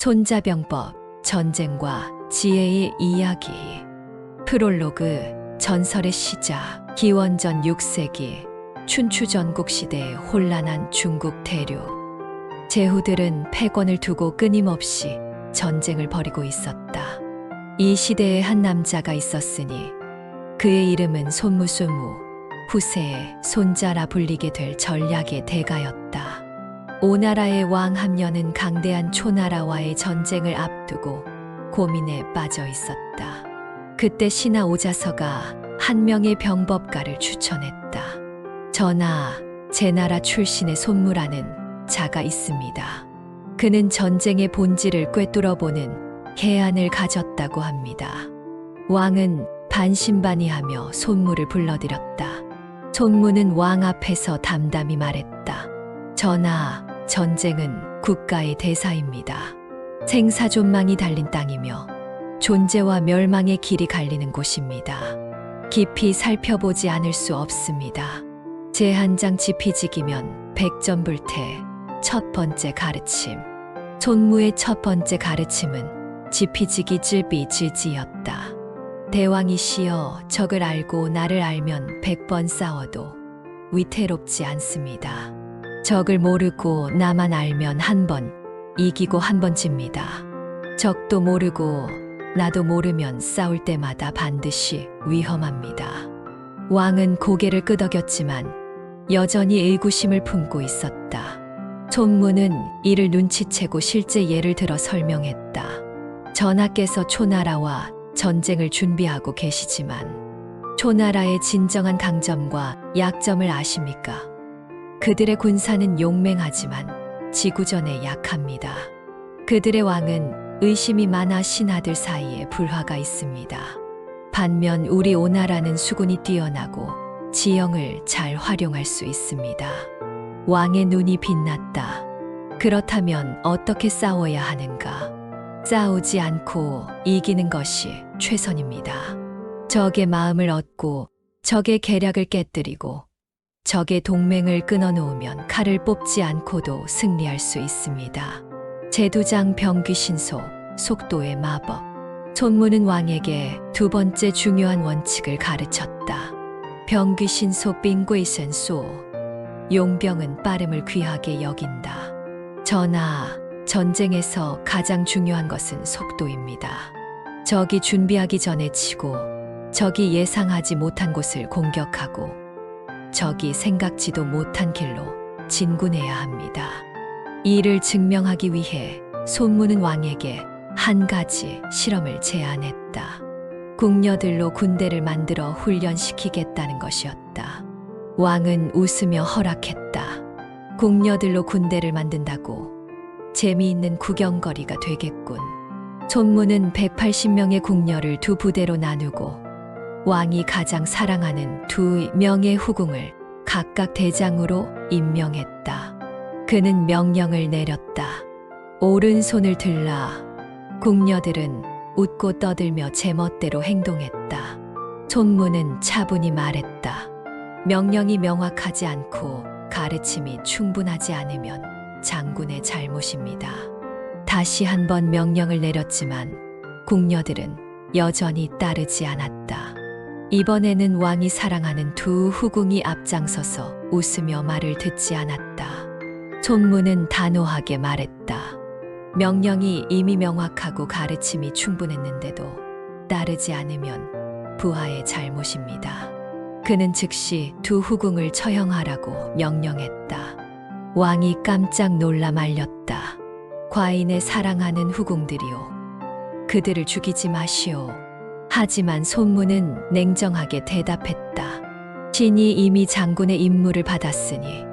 손자병법, 전쟁과 지혜의 이야기. 프롤로그, 전설의 시작. 기원전 6세기, 춘추 전국 시대의 혼란한 중국 대륙. 제후들은 패권을 두고 끊임없이 전쟁을 벌이고 있었다. 이 시대에 한 남자가 있었으니 그의 이름은 손무수무, 후세의 손자라 불리게 될 전략의 대가였다. 오나라의 왕 함녀는 강대한 초나라와의 전쟁을 앞두고 고민에 빠져 있었다. 그때 신하 오자서가 한 명의 병법가를 추천했다. 전하, 제 나라 출신의 손무라는 자가 있습니다. 그는 전쟁의 본질을 꿰뚫어보는 계안을 가졌다고 합니다. 왕은 반신반의하며 손무를 불러들였다. 손무는 왕 앞에서 담담히 말했다. 전하, 전쟁은 국가의 대사입니다. 생사존망이 달린 땅이며 존재와 멸망의 길이 갈리는 곳입니다. 깊이 살펴보지 않을 수 없습니다. 제 한 장 지피지기면 백전불태. 첫 번째 가르침. 손무의 첫 번째 가르침은 지피지기 질비질지였다. 대왕이시여, 적을 알고 나를 알면 100번 싸워도 위태롭지 않습니다. 적을 모르고 나만 알면 한 번 이기고 한 번 집니다. 적도 모르고 나도 모르면 싸울 때마다 반드시 위험합니다. 왕은 고개를 끄덕였지만 여전히 의구심을 품고 있었다. 손무는 이를 눈치채고 실제 예를 들어 설명했다. 전하께서 초나라와 전쟁을 준비하고 계시지만 초나라의 진정한 강점과 약점을 아십니까? 그들의 군사는 용맹하지만 지구전에 약합니다. 그들의 왕은 의심이 많아 신하들 사이에 불화가 있습니다. 반면 우리 오나라는 수군이 뛰어나고 지형을 잘 활용할 수 있습니다. 왕의 눈이 빛났다. 그렇다면 어떻게 싸워야 하는가? 싸우지 않고 이기는 것이 최선입니다. 적의 마음을 얻고 적의 계략을 깨뜨리고 적의 동맹을 끊어놓으면 칼을 뽑지 않고도 승리할 수 있습니다. 제두장 병귀신소, 속도의 마법. 손무는 왕에게 두 번째 중요한 원칙을 가르쳤다. 병귀신소 빙귀센소. 용병은 빠름을 귀하게 여긴다. 전하, 전쟁에서 가장 중요한 것은 속도입니다. 적이 준비하기 전에 치고 적이 예상하지 못한 곳을 공격하고 적이 생각지도 못한 길로 진군해야 합니다. 이를 증명하기 위해 손무는 왕에게 한 가지 실험을 제안했다. 궁녀들로 군대를 만들어 훈련시키겠다는 것이었다. 왕은 웃으며 허락했다. 궁녀들로 군대를 만든다고 재미있는 구경거리가 되겠군. 손무는 180명의 궁녀를 두 부대로 나누고 왕이 가장 사랑하는 두 명의 후궁을 각각 대장으로 임명했다. 그는 명령을 내렸다. 오른손을 들라. 궁녀들은 웃고 떠들며 제멋대로 행동했다. 손무는 차분히 말했다. 명령이 명확하지 않고 가르침이 충분하지 않으면 장군의 잘못입니다. 다시 한번 명령을 내렸지만 궁녀들은 여전히 따르지 않았다. 이번에는 왕이 사랑하는 두 후궁이 앞장서서 웃으며 말을 듣지 않았다. 손무는 단호하게 말했다. 명령이 이미 명확하고 가르침이 충분했는데도 따르지 않으면 부하의 잘못입니다. 그는 즉시 두 후궁을 처형하라고 명령했다. 왕이 깜짝 놀라 말렸다. 과인의 사랑하는 후궁들이요, 그들을 죽이지 마시오. 하지만 손무는 냉정하게 대답했다. 신이 이미 장군의 임무를 받았으니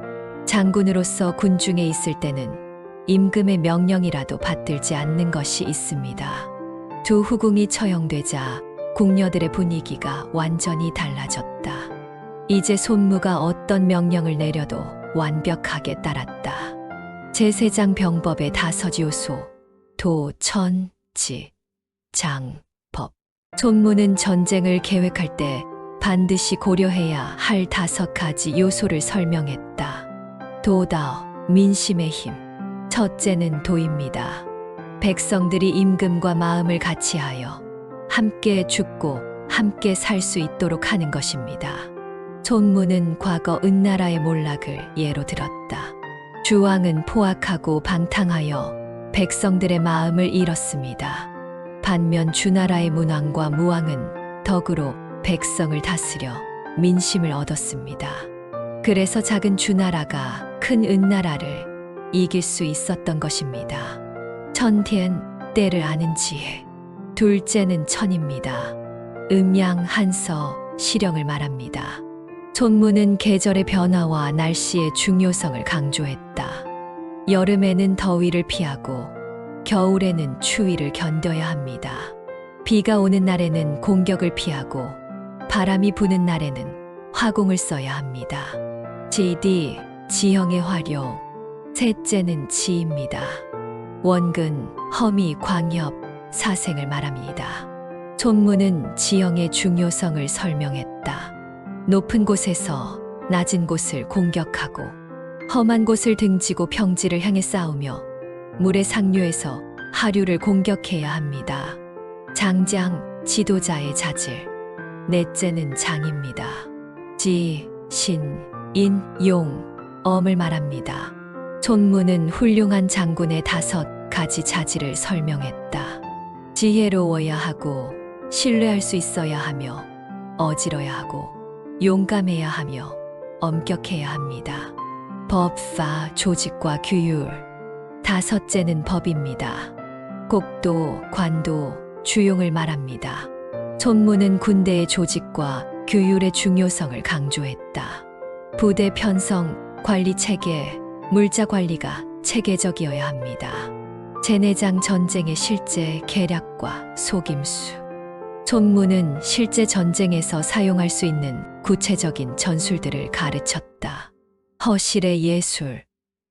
장군으로서 군중에 있을 때는 임금의 명령이라도 받들지 않는 것이 있습니다. 두 후궁이 처형되자 궁녀들의 분위기가 완전히 달라졌다. 이제 손무가 어떤 명령을 내려도 완벽하게 따랐다. 제3장 병법의 5 요소. 도, 천, 지, 장, 법. 손무는 전쟁을 계획할 때 반드시 고려해야 할 5가지 요소를 설명했다. 도다, 민심의 힘. 첫째는 도입니다. 백성들이 임금과 마음을 같이하여 함께 죽고 함께 살 수 있도록 하는 것입니다. 손문은 과거 은나라의 몰락을 예로 들었다. 주왕은 포악하고 방탕하여 백성들의 마음을 잃었습니다. 반면 주나라의 문왕과 무왕은 덕으로 백성을 다스려 민심을 얻었습니다. 그래서 작은 주나라가 큰 은나라를 이길 수 있었던 것입니다. 천thiên, 때를 아는 지혜. 둘째는 천입니다. 음양, 한서, 시령을 말합니다. 손문은 계절의 변화와 날씨의 중요성을 강조했다. 여름에는 더위를 피하고 겨울에는 추위를 견뎌야 합니다. 비가 오는 날에는 공격을 피하고 바람이 부는 날에는 화공을 써야 합니다. 지디, 지형의 활용. 셋째는 지입니다. 원근, 허미, 광엽, 사생을 말합니다. 손문은 지형의 중요성을 설명했다. 높은 곳에서 낮은 곳을 공격하고 험한 곳을 등지고 평지를 향해 싸우며 물의 상류에서 하류를 공격해야 합니다. 장장, 지도자의 자질. 넷째는 장입니다. 지, 신, 인, 용, 엄을 말합니다. 손문은 훌륭한 장군의 5가지 자질을 설명했다. 지혜로워야 하고 신뢰할 수 있어야 하며 어지러야 하고 용감해야 하며 엄격해야 합니다. 법파, 조직과 규율. 5째는 법입니다. 곡도, 관도, 주용을 말합니다. 손문은 군대의 조직과 규율의 중요성을 강조했다. 부대 편성, 관리 체계, 물자 관리가 체계적이어야 합니다. 제내장 전쟁의 실제 계략과 속임수. 손문은 실제 전쟁에서 사용할 수 있는 구체적인 전술들을 가르쳤다. 허실의 예술.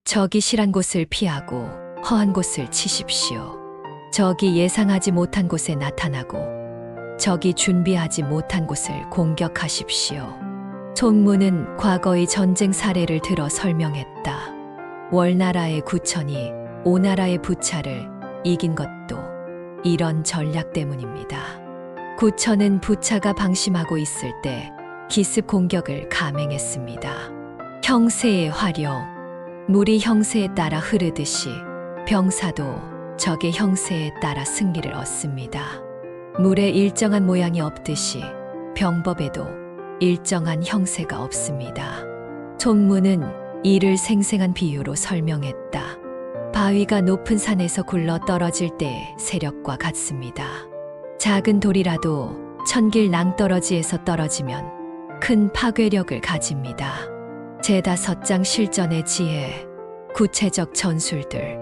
적이 실한 곳을 피하고 허한 곳을 치십시오. 적이 예상하지 못한 곳에 나타나고 적이 준비하지 못한 곳을 공격하십시오. 손문은 과거의 전쟁 사례를 들어 설명했다. 월나라의 구천이 오나라의 부차를 이긴 것도 이런 전략 때문입니다. 구천은 부차가 방심하고 있을 때 기습 공격을 감행했습니다. 형세의 활용. 물이 형세에 따라 흐르듯이 병사도 적의 형세에 따라 승리를 얻습니다. 물에 일정한 모양이 없듯이 병법에도 일정한 형세가 없습니다. 손문은 이를 생생한 비유로 설명했다. 바위가 높은 산에서 굴러 떨어질 때의 세력과 같습니다. 작은 돌이라도 천길 낭떠러지에서 떨어지면 큰 파괴력을 가집니다. 제5장 실전의 지혜, 구체적 전술들.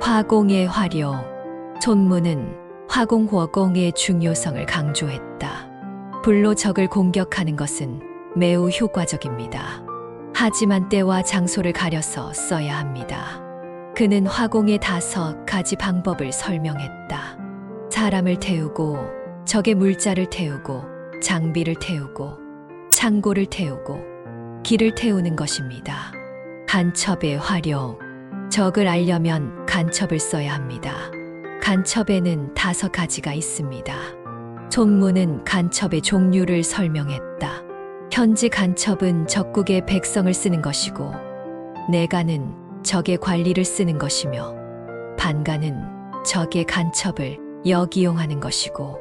화공의 활용. 손문은 화공호공의 중요성을 강조했다. 불로 적을 공격하는 것은 매우 효과적입니다. 하지만 때와 장소를 가려서 써야 합니다. 그는 화공의 5가지 방법을 설명했다. 사람을 태우고, 적의 물자를 태우고, 장비를 태우고, 창고를 태우고, 길을 태우는 것입니다. 간첩의 활용. 적을 알려면 간첩을 써야 합니다. 간첩에는 5가지가 있습니다. 손문은 간첩의 종류를 설명했다. 현지 간첩은 적국의 백성을 쓰는 것이고, 내가는 적의 관리를 쓰는 것이며, 반가는 적의 간첩을 역이용하는 것이고,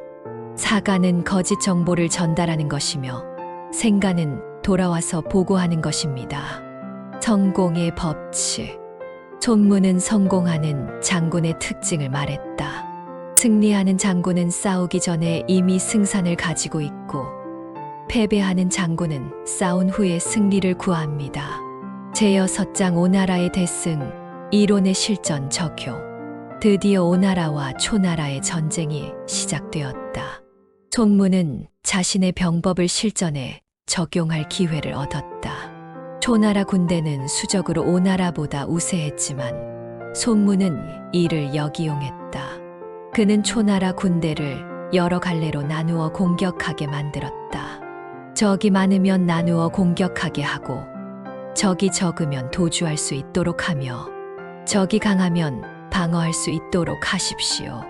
사가는 거짓 정보를 전달하는 것이며, 생가는 돌아와서 보고하는 것입니다. 성공의 법칙. 손문은 성공하는 장군의 특징을 말했다. 승리하는 장군은 싸우기 전에 이미 승산을 가지고 있고, 패배하는 장군은 싸운 후에 승리를 구합니다. 제6장 오나라의 대승, 이론의 실전 적용. 드디어 오나라와 초나라의 전쟁이 시작되었다. 손문은 자신의 병법을 실전에 적용할 기회를 얻었다. 초나라 군대는 수적으로 오나라보다 우세했지만 손문은 이를 역이용했다. 그는 초나라 군대를 여러 갈래로 나누어 공격하게 만들었다. 적이 많으면 나누어 공격하게 하고, 적이 적으면 도주할 수 있도록 하며, 적이 강하면 방어할 수 있도록 하십시오.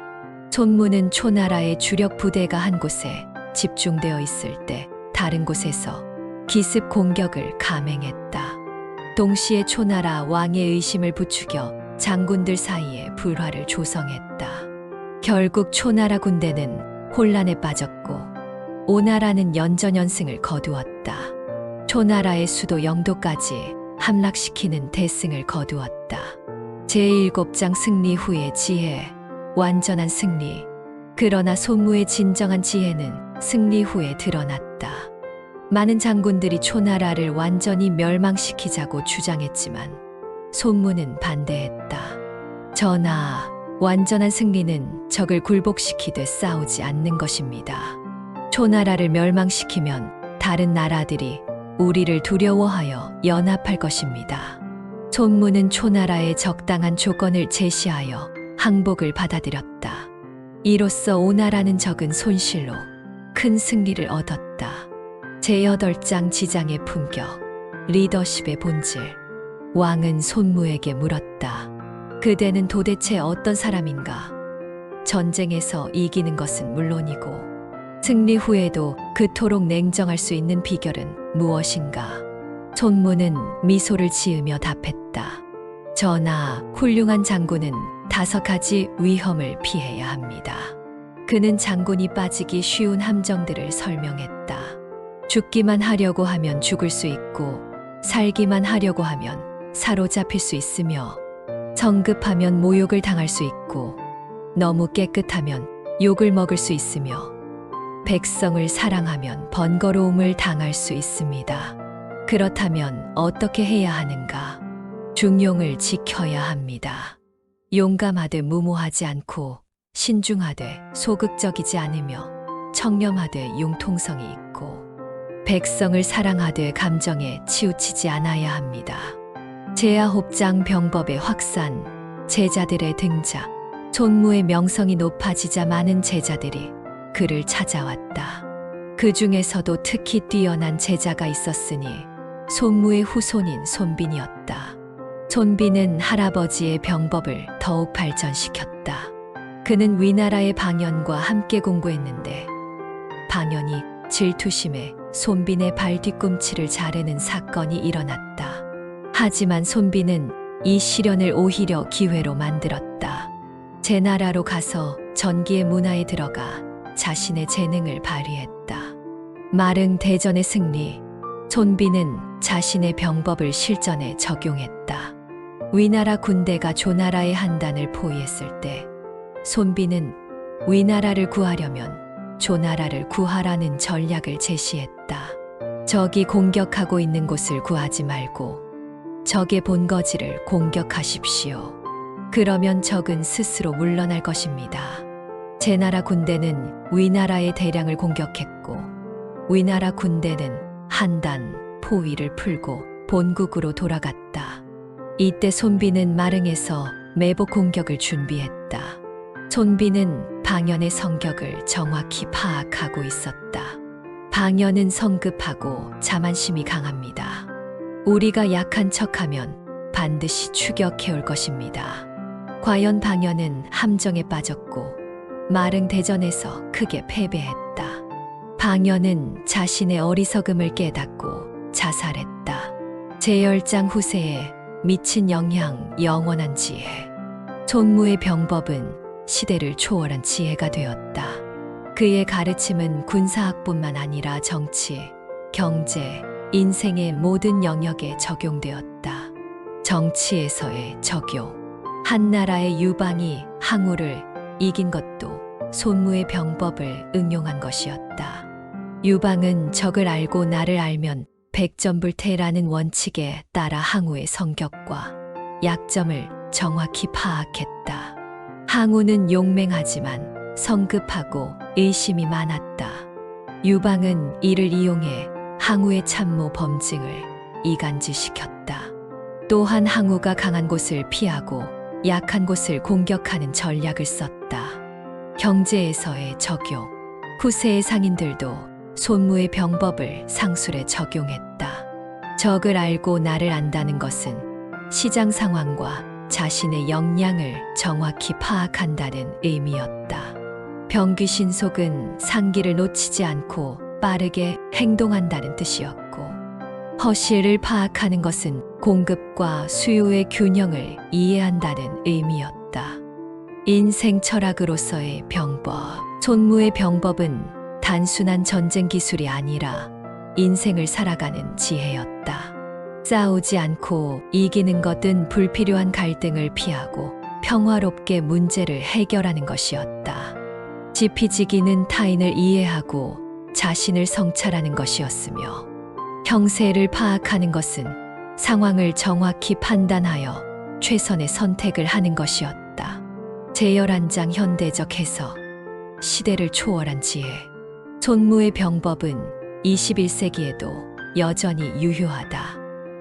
손무는 초나라의 주력 부대가 한 곳에 집중되어 있을 때 다른 곳에서 기습 공격을 감행했다. 동시에 초나라 왕의 의심을 부추겨 장군들 사이에 불화를 조성했다. 결국 초나라 군대는 혼란에 빠졌고 오나라는 연전연승을 거두었다. 초나라의 수도 영도까지 함락시키는 대승을 거두었다. 제7장 승리 후의 지혜, 완전한 승리. 그러나 손무의 진정한 지혜는 승리 후에 드러났다. 많은 장군들이 초나라를 완전히 멸망시키자고 주장했지만 손무는 반대했다. 전하, 완전한 승리는 적을 굴복시키듯 싸우지 않는 것입니다. 초나라를 멸망시키면 다른 나라들이 우리를 두려워하여 연합할 것입니다. 손무는 초나라의 적당한 조건을 제시하여 항복을 받아들였다. 이로써 오나라는 적은 손실로 큰 승리를 얻었다. 제8장 지장의 품격, 리더십의 본질. 왕은 손무에게 물었다. 그대는 도대체 어떤 사람인가? 전쟁에서 이기는 것은 물론이고 승리 후에도 그토록 냉정할 수 있는 비결은 무엇인가? 손무는 미소를 지으며 답했다. 전하, 훌륭한 장군은 5가지 위험을 피해야 합니다. 그는 장군이 빠지기 쉬운 함정들을 설명했다. 죽기만 하려고 하면 죽을 수 있고 살기만 하려고 하면 사로잡힐 수 있으며 성급하면 모욕을 당할 수 있고 너무 깨끗하면 욕을 먹을 수 있으며 백성을 사랑하면 번거로움을 당할 수 있습니다. 그렇다면 어떻게 해야 하는가? 중용을 지켜야 합니다. 용감하되 무모하지 않고 신중하되 소극적이지 않으며 청렴하되 융통성이 있고 백성을 사랑하되 감정에 치우치지 않아야 합니다. 제9장 병법의 확산, 제자들의 등장. 손무의 명성이 높아지자 많은 제자들이 그를 찾아왔다. 그 중에서도 특히 뛰어난 제자가 있었으니 손무의 후손인 손빈이었다. 손빈은 할아버지의 병법을 더욱 발전시켰다. 그는 위나라의 방연과 함께 공부했는데 방연이 질투심에 손빈의 발 뒤꿈치를 자르는 사건이 일어났다. 하지만 손빈은 이 시련을 오히려 기회로 만들었다. 제나라로 가서 전기의 문화에 들어가 자신의 재능을 발휘했다. 마릉 대전의 승리. 손빈은 자신의 병법을 실전에 적용했다. 위나라 군대가 조나라의 한단을 포위했을 때 손빈은 위나라를 구하려면 조나라를 구하라는 전략을 제시했다. 적이 공격하고 있는 곳을 구하지 말고 적의 본거지를 공격하십시오. 그러면 적은 스스로 물러날 것입니다. 제나라 군대는 위나라의 대량을 공격했고 위나라 군대는 한단 포위를 풀고 본국으로 돌아갔다. 이때 손빈은 마릉에서 매복 공격을 준비했다. 손빈은 방연의 성격을 정확히 파악하고 있었다. 방연은 성급하고 자만심이 강합니다. 우리가 약한 척하면 반드시 추격해올 것입니다. 과연 방연은 함정에 빠졌고 마릉 대전에서 크게 패배했다. 방연은 자신의 어리석음을 깨닫고 자살했다. 제10장 후세에 미친 영향, 영원한 지혜. 손무의 병법은 시대를 초월한 지혜가 되었다. 그의 가르침은 군사학뿐만 아니라 정치, 경제, 인생의 모든 영역에 적용되었다. 정치에서의 적용. 한 나라의 유방이 항우를 이긴 것도 손무의 병법을 응용한 것이었다. 유방은 적을 알고 나를 알면 백전불태라는 원칙에 따라 항우의 성격과 약점을 정확히 파악했다. 항우는 용맹하지만 성급하고 의심이 많았다. 유방은 이를 이용해 항우의 참모 범증을 이간질시켰다. 또한 항우가 강한 곳을 피하고 약한 곳을 공격하는 전략을 썼다. 경제에서의 적용. 후세의 상인들도 손무의 병법을 상술에 적용했다. 적을 알고 나를 안다는 것은 시장 상황과 자신의 역량을 정확히 파악한다는 의미였다. 병귀신속은 상기를 놓치지 않고 빠르게 행동한다는 뜻이었고, 허실을 파악하는 것은 공급과 수요의 균형을 이해한다는 의미였다. 인생 철학으로서의 병법. 손무의 병법은 단순한 전쟁 기술이 아니라 인생을 살아가는 지혜였다. 싸우지 않고 이기는 것은 불필요한 갈등을 피하고 평화롭게 문제를 해결하는 것이었다. 지피지기는 타인을 이해하고 자신을 성찰하는 것이었으며, 형세를 파악하는 것은 상황을 정확히 판단하여 최선의 선택을 하는 것이었다. 제열한장 현대적 해석. 시대를 초월한 지혜. 손무의 병법은 21세기에도 여전히 유효하다.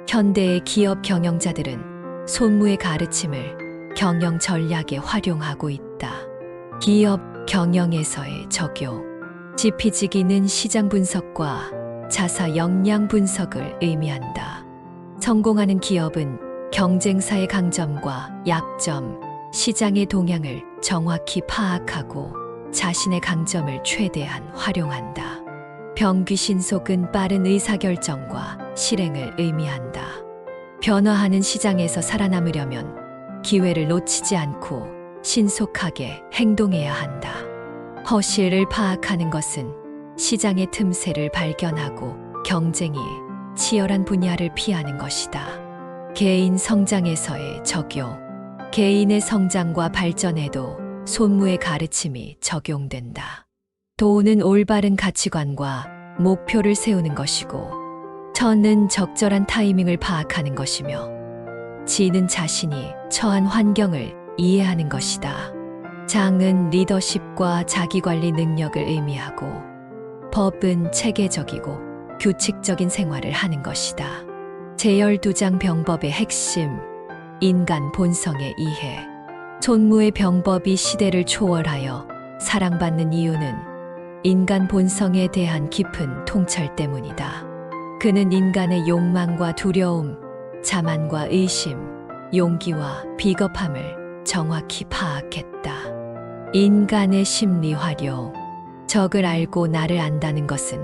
현대의 기업 경영자들은 손무의 가르침을 경영 전략에 활용하고 있다. 기업 경영에서의 적용. 지피지기는 시장 분석과 자사 역량 분석을 의미한다. 성공하는 기업은 경쟁사의 강점과 약점, 시장의 동향을 정확히 파악하고 자신의 강점을 최대한 활용한다. 병귀신속은 빠른 의사결정과 실행을 의미한다. 변화하는 시장에서 살아남으려면 기회를 놓치지 않고 신속하게 행동해야 한다. 허실을 파악하는 것은 시장의 틈새를 발견하고 경쟁이 치열한 분야를 피하는 것이다. 개인 성장에서의 적용. 개인의 성장과 발전에도 손무의 가르침이 적용된다. 도는 올바른 가치관과 목표를 세우는 것이고, 천은 적절한 타이밍을 파악하는 것이며, 지는 자신이 처한 환경을 이해하는 것이다. 장은 리더십과 자기관리 능력을 의미하고, 법은 체계적이고 규칙적인 생활을 하는 것이다. 제12장 병법의 핵심. 인간 본성의 이해. 손무의 병법이 시대를 초월하여 사랑받는 이유는 인간 본성에 대한 깊은 통찰 때문이다. 그는 인간의 욕망과 두려움, 자만과 의심, 용기와 비겁함을 정확히 파악했다. 인간의 심리 활용. 적을 알고 나를 안다는 것은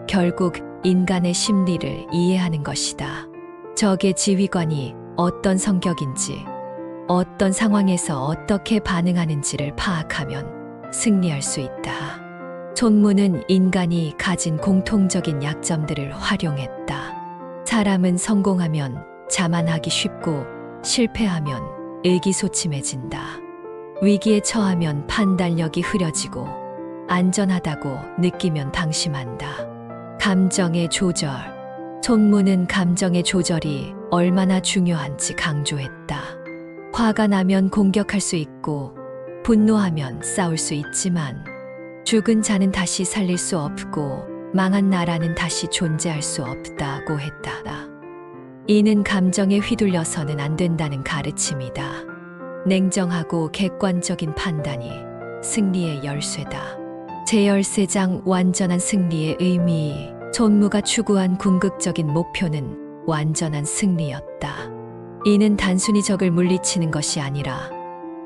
결국 인간의 심리를 이해하는 것이다. 적의 지휘관이 어떤 성격인지, 어떤 상황에서 어떻게 반응하는지를 파악하면 승리할 수 있다. 손무는 인간이 가진 공통적인 약점들을 활용했다. 사람은 성공하면 자만하기 쉽고, 실패하면 의기소침해진다. 위기에 처하면 판단력이 흐려지고, 안전하다고 느끼면 방심한다. 감정의 조절. 손무는 감정의 조절이 얼마나 중요한지 강조했다. 화가 나면 공격할 수 있고, 분노하면 싸울 수 있지만, 죽은 자는 다시 살릴 수 없고, 망한 나라는 다시 존재할 수 없다고 했다. 이는 감정에 휘둘려서는 안 된다는 가르침이다. 냉정하고 객관적인 판단이 승리의 열쇠다. 제13장 완전한 승리의 의미. 손무가 추구한 궁극적인 목표는 완전한 승리였다. 이는 단순히 적을 물리치는 것이 아니라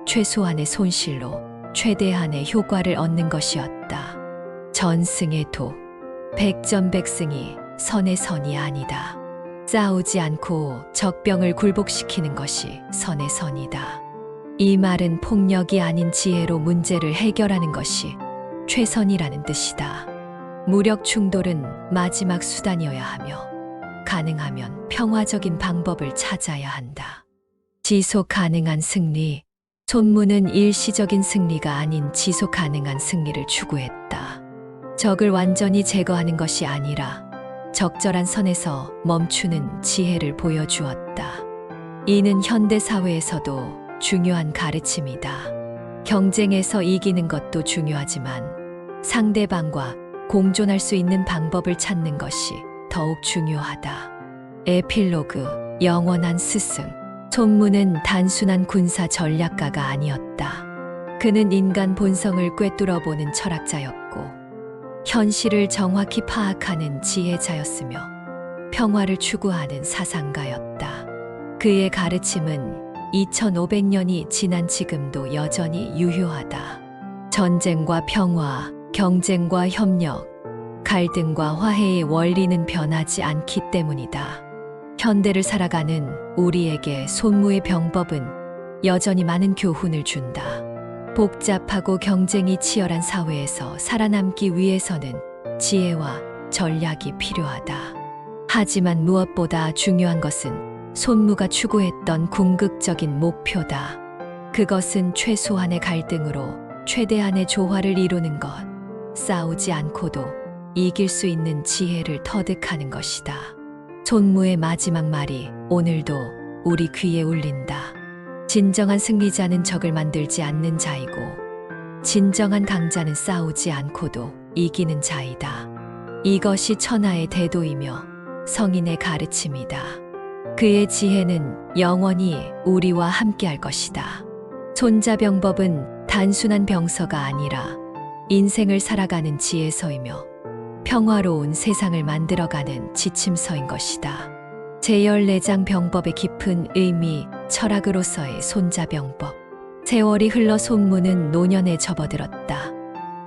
최소한의 손실로 최대한의 효과를 얻는 것이었다. 전승의 도. 백전백승이 선의 선이 아니다. 싸우지 않고 적병을 굴복시키는 것이 선의 선이다. 이 말은 폭력이 아닌 지혜로 문제를 해결하는 것이 최선이라는 뜻이다. 무력 충돌은 마지막 수단이어야 하며, 가능하면 평화적인 방법을 찾아야 한다. 지속 가능한 승리. 손무는 일시적인 승리가 아닌 지속 가능한 승리를 추구했다. 적을 완전히 제거하는 것이 아니라 적절한 선에서 멈추는 지혜를 보여주었다. 이는 현대 사회에서도 중요한 가르침이다. 경쟁에서 이기는 것도 중요하지만 상대방과 공존할 수 있는 방법을 찾는 것이 더욱 중요하다. 에필로그. 영원한 스승. 손무는 단순한 군사 전략가가 아니었다. 그는 인간 본성을 꿰뚫어 보는 철학자였고, 현실을 정확히 파악하는 지혜자였으며, 평화를 추구하는 사상가였다. 그의 가르침은 2500년이 지난 지금도 여전히 유효하다. 전쟁과 평화, 경쟁과 협력, 갈등과 화해의 원리는 변하지 않기 때문이다. 현대를 살아가는 우리에게 손무의 병법은 여전히 많은 교훈을 준다. 복잡하고 경쟁이 치열한 사회에서 살아남기 위해서는 지혜와 전략이 필요하다. 하지만 무엇보다 중요한 것은 손무가 추구했던 궁극적인 목표다. 그것은 최소한의 갈등으로 최대한의 조화를 이루는 것, 싸우지 않고도 이길 수 있는 지혜를 터득하는 것이다. 손무의 마지막 말이 오늘도 우리 귀에 울린다. 진정한 승리자는 적을 만들지 않는 자이고, 진정한 강자는 싸우지 않고도 이기는 자이다. 이것이 천하의 대도이며 성인의 가르침이다. 그의 지혜는 영원히 우리와 함께할 것이다. 손자병법은 단순한 병서가 아니라 인생을 살아가는 지혜서이며 평화로운 세상을 만들어가는 지침서인 것이다. 제14장 병법의 깊은 의미, 철학으로서의 손자병법. 세월이 흘러 손무는 노년에 접어들었다.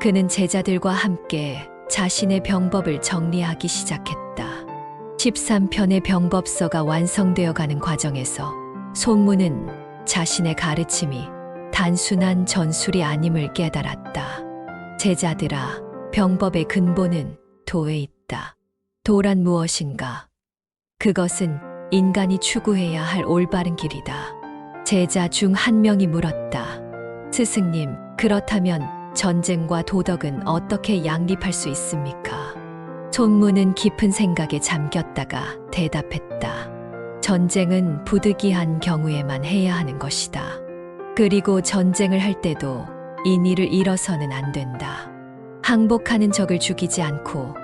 그는 제자들과 함께 자신의 병법을 정리하기 시작했다. 13편의 병법서가 완성되어 가는 과정에서 손무는 자신의 가르침이 단순한 전술이 아님을 깨달았다. 제자들아, 병법의 근본은 도에 있다. 도란 무엇인가? 그것은 인간이 추구해야 할 올바른 길이다. 제자 중 한 명이 물었다. 스승님, 그렇다면 전쟁과 도덕은 어떻게 양립할 수 있습니까? 손무는 깊은 생각에 잠겼다가 대답했다. 전쟁은 부득이한 경우에만 해야 하는 것이다. 그리고 전쟁을 할 때도 인의를 잃어서는 안 된다. 항복하는 적을 죽이지 않고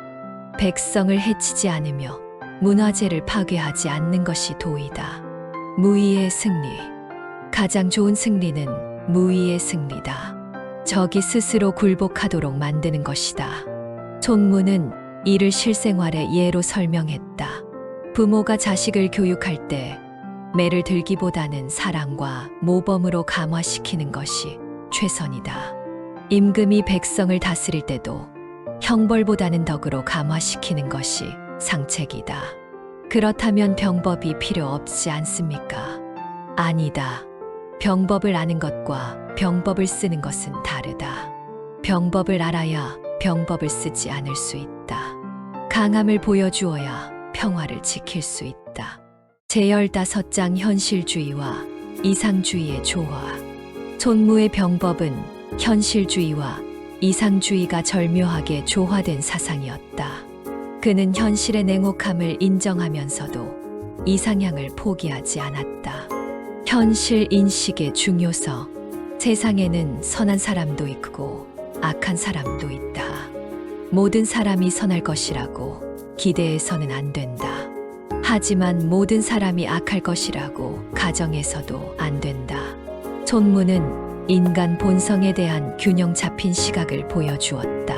백성을 해치지 않으며 문화재를 파괴하지 않는 것이 도이다. 무의의 승리. 가장 좋은 승리는 무의의 승리다. 적이 스스로 굴복하도록 만드는 것이다. 손무는 이를 실생활의 예로 설명했다. 부모가 자식을 교육할 때 매를 들기보다는 사랑과 모범으로 감화시키는 것이 최선이다. 임금이 백성을 다스릴 때도 형벌보다는 덕으로 감화시키는 것이 상책이다. 그렇다면 병법이 필요 없지 않습니까? 아니다. 병법을 아는 것과 병법을 쓰는 것은 다르다. 병법을 알아야 병법을 쓰지 않을 수 있다. 강함을 보여주어야 평화를 지킬 수 있다. 제15장 현실주의와 이상주의의 조화. 손무의 병법은 현실주의와 이상주의가 절묘하게 조화된 사상이었다. 그는 현실의 냉혹함을 인정하면서도 이상향을 포기하지 않았다. 현실 인식의 중요성. 세상에는 선한 사람도 있고 악한 사람도 있다. 모든 사람이 선할 것이라고 기대해서는 안 된다. 하지만 모든 사람이 악할 것이라고 가정해서도 안 된다. 손무는 인간 본성에 대한 균형 잡힌 시각을 보여주었다.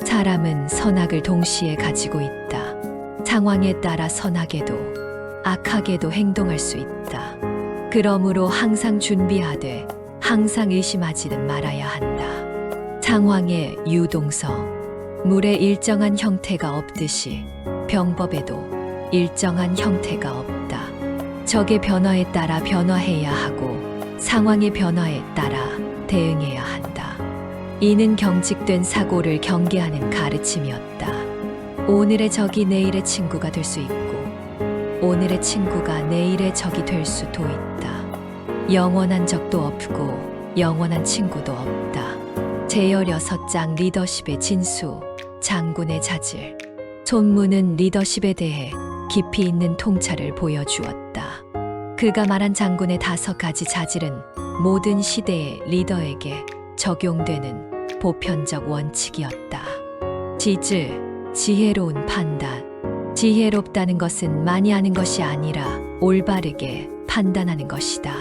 사람은 선악을 동시에 가지고 있다. 상황에 따라 선하게도 악하게도 행동할 수 있다. 그러므로 항상 준비하되 항상 의심하지는 말아야 한다. 상황의 유동성. 물에 일정한 형태가 없듯이 병법에도 일정한 형태가 없다. 적의 변화에 따라 변화해야 하고 상황의 변화에 따라 대응해야 한다. 이는 경직된 사고를 경계하는 가르침이었다. 오늘의 적이 내일의 친구가 될 수 있고 오늘의 친구가 내일의 적이 될 수도 있다. 영원한 적도 없고 영원한 친구도 없다. 제16장 리더십의 진수. 장군의 자질. 손무는 리더십에 대해 깊이 있는 통찰을 보여주었다. 그가 말한 장군의 5가지 자질은 모든 시대의 리더에게 적용되는 보편적 원칙이었다. 지질, 지혜로운 판단. 지혜롭다는 것은 많이 아는 것이 아니라 올바르게 판단하는 것이다.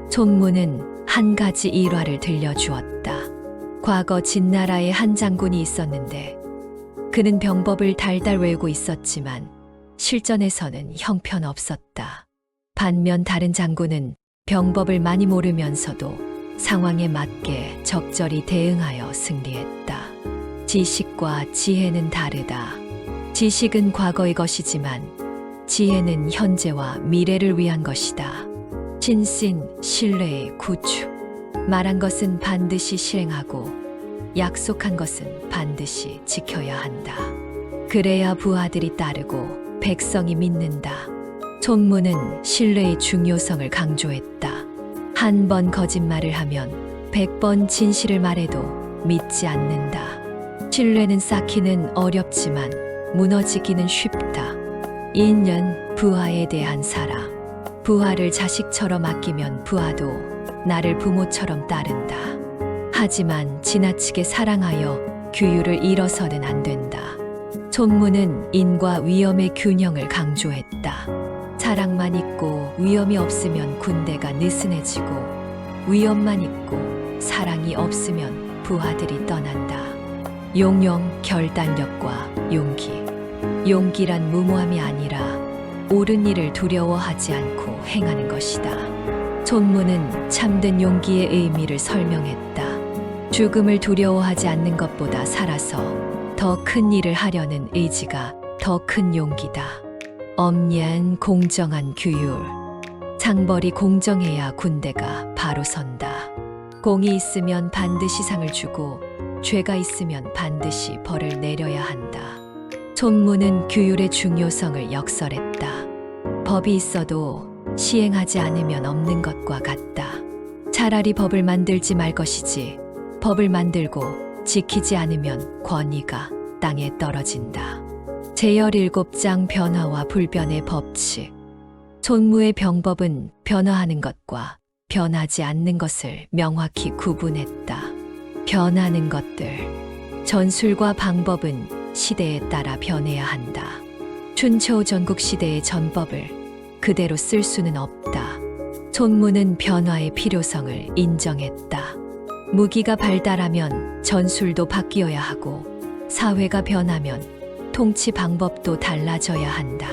손무는 한 가지 일화를 들려주었다. 과거 진나라에 한 장군이 있었는데 그는 병법을 달달 외우고 있었지만 실전에서는 형편없었다. 반면 다른 장군은 병법을 많이 모르면서도 상황에 맞게 적절히 대응하여 승리했다. 지식과 지혜는 다르다. 지식은 과거의 것이지만 지혜는 현재와 미래를 위한 것이다. 신신, 신뢰의 구축. 말한 것은 반드시 실행하고 약속한 것은 반드시 지켜야 한다. 그래야 부하들이 따르고 백성이 믿는다. 손문은 신뢰의 중요성을 강조했다. 한 번 거짓말을 하면 100번 진실을 말해도 믿지 않는다. 신뢰는 쌓기는 어렵지만 무너지기는 쉽다. 인연, 부하에 대한 사랑. 부하를 자식처럼 아끼면 부하도 나를 부모처럼 따른다. 하지만 지나치게 사랑하여 규율을 잃어서는 안 된다. 손문은 인과 위험의 균형을 강조했다. 사랑만 있고 위험이 없으면 군대가 느슨해지고 위험만 있고 사랑이 없으면 부하들이 떠난다. 용용, 결단력과 용기. 용기란 무모함이 아니라 옳은 일을 두려워하지 않고 행하는 것이다. 손문은 참된 용기의 의미를 설명했다. 죽음을 두려워하지 않는 것보다 살아서 더 큰 일을 하려는 의지가 더 큰 용기다. 엄연, 공정한 규율. 상벌이 공정해야 군대가 바로 선다. 공이 있으면 반드시 상을 주고 죄가 있으면 반드시 벌을 내려야 한다. 손문은 규율의 중요성을 역설했다. 법이 있어도 시행하지 않으면 없는 것과 같다. 차라리 법을 만들지 말 것이지 법을 만들고 지키지 않으면 권위가 땅에 떨어진다. 제17장 변화와 불변의 법칙. 손무의 병법은 변화하는 것과 변하지 않는 것을 명확히 구분했다. 변하는 것들. 전술과 방법은 시대에 따라 변해야 한다. 춘초 전국 시대의 전법을 그대로 쓸 수는 없다. 손무는 변화의 필요성을 인정했다. 무기가 발달하면 전술도 바뀌어야 하고 사회가 변하면 통치 방법도 달라져야 한다.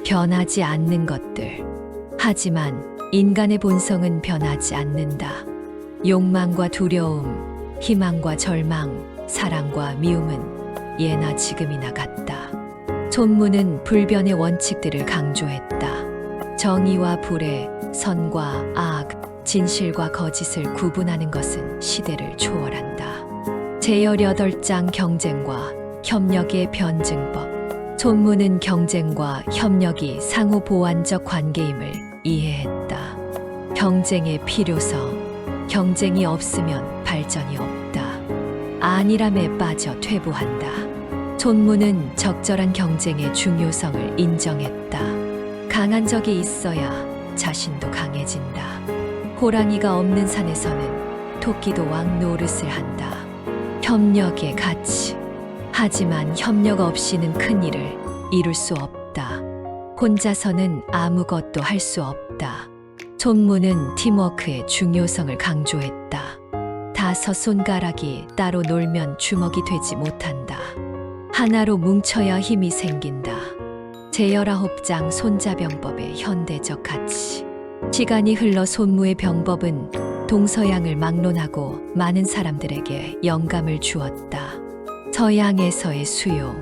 변하지 않는 것들. 하지만 인간의 본성은 변하지 않는다. 욕망과 두려움, 희망과 절망, 사랑과 미움은 예나 지금이나 같다. 손무는 불변의 원칙들을 강조했다. 정의와 불의, 선과 악, 진실과 거짓을 구분하는 것은 시대를 초월한다. 제18장 경쟁과 협력의 변증법. 손무는 경쟁과 협력이 상호 보완적 관계임을 이해했다. 경쟁의 필요성. 경쟁이 없으면 발전이 없다. 안일함에 빠져 퇴보한다. 손무는 적절한 경쟁의 중요성을 인정했다. 강한 적이 있어야 자신도 강해진다. 호랑이가 없는 산에서는 토끼도 왕 노릇을 한다. 협력의 가치. 하지만 협력 없이는 큰 일을 이룰 수 없다. 혼자서는 아무것도 할 수 없다. 손무는 팀워크의 중요성을 강조했다. 5손가락이 따로 놀면 주먹이 되지 못한다. 하나로 뭉쳐야 힘이 생긴다. 제19장 손자병법의 현대적 가치. 시간이 흘러 손무의 병법은 동서양을 막론하고 많은 사람들에게 영감을 주었다. 서양에서의 수요.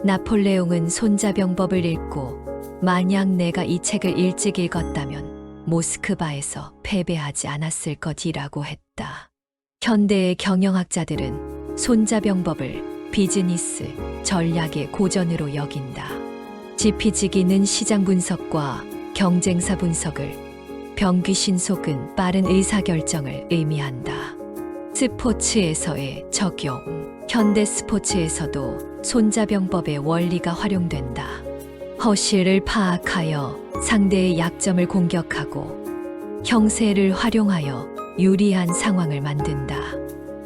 나폴레옹은 손자병법을 읽고 만약 내가 이 책을 일찍 읽었다면 모스크바에서 패배하지 않았을 것이라고 했다. 현대의 경영학자들은 손자병법을 비즈니스, 전략의 고전으로 여긴다. 지피지기는 시장 분석과 경쟁사 분석을, 병귀신속은 빠른 의사결정을 의미한다. 스포츠에서의 적용. 현대 스포츠에서도 손자병법의 원리가 활용된다. 허실을 파악하여 상대의 약점을 공격하고 형세를 활용하여 유리한 상황을 만든다.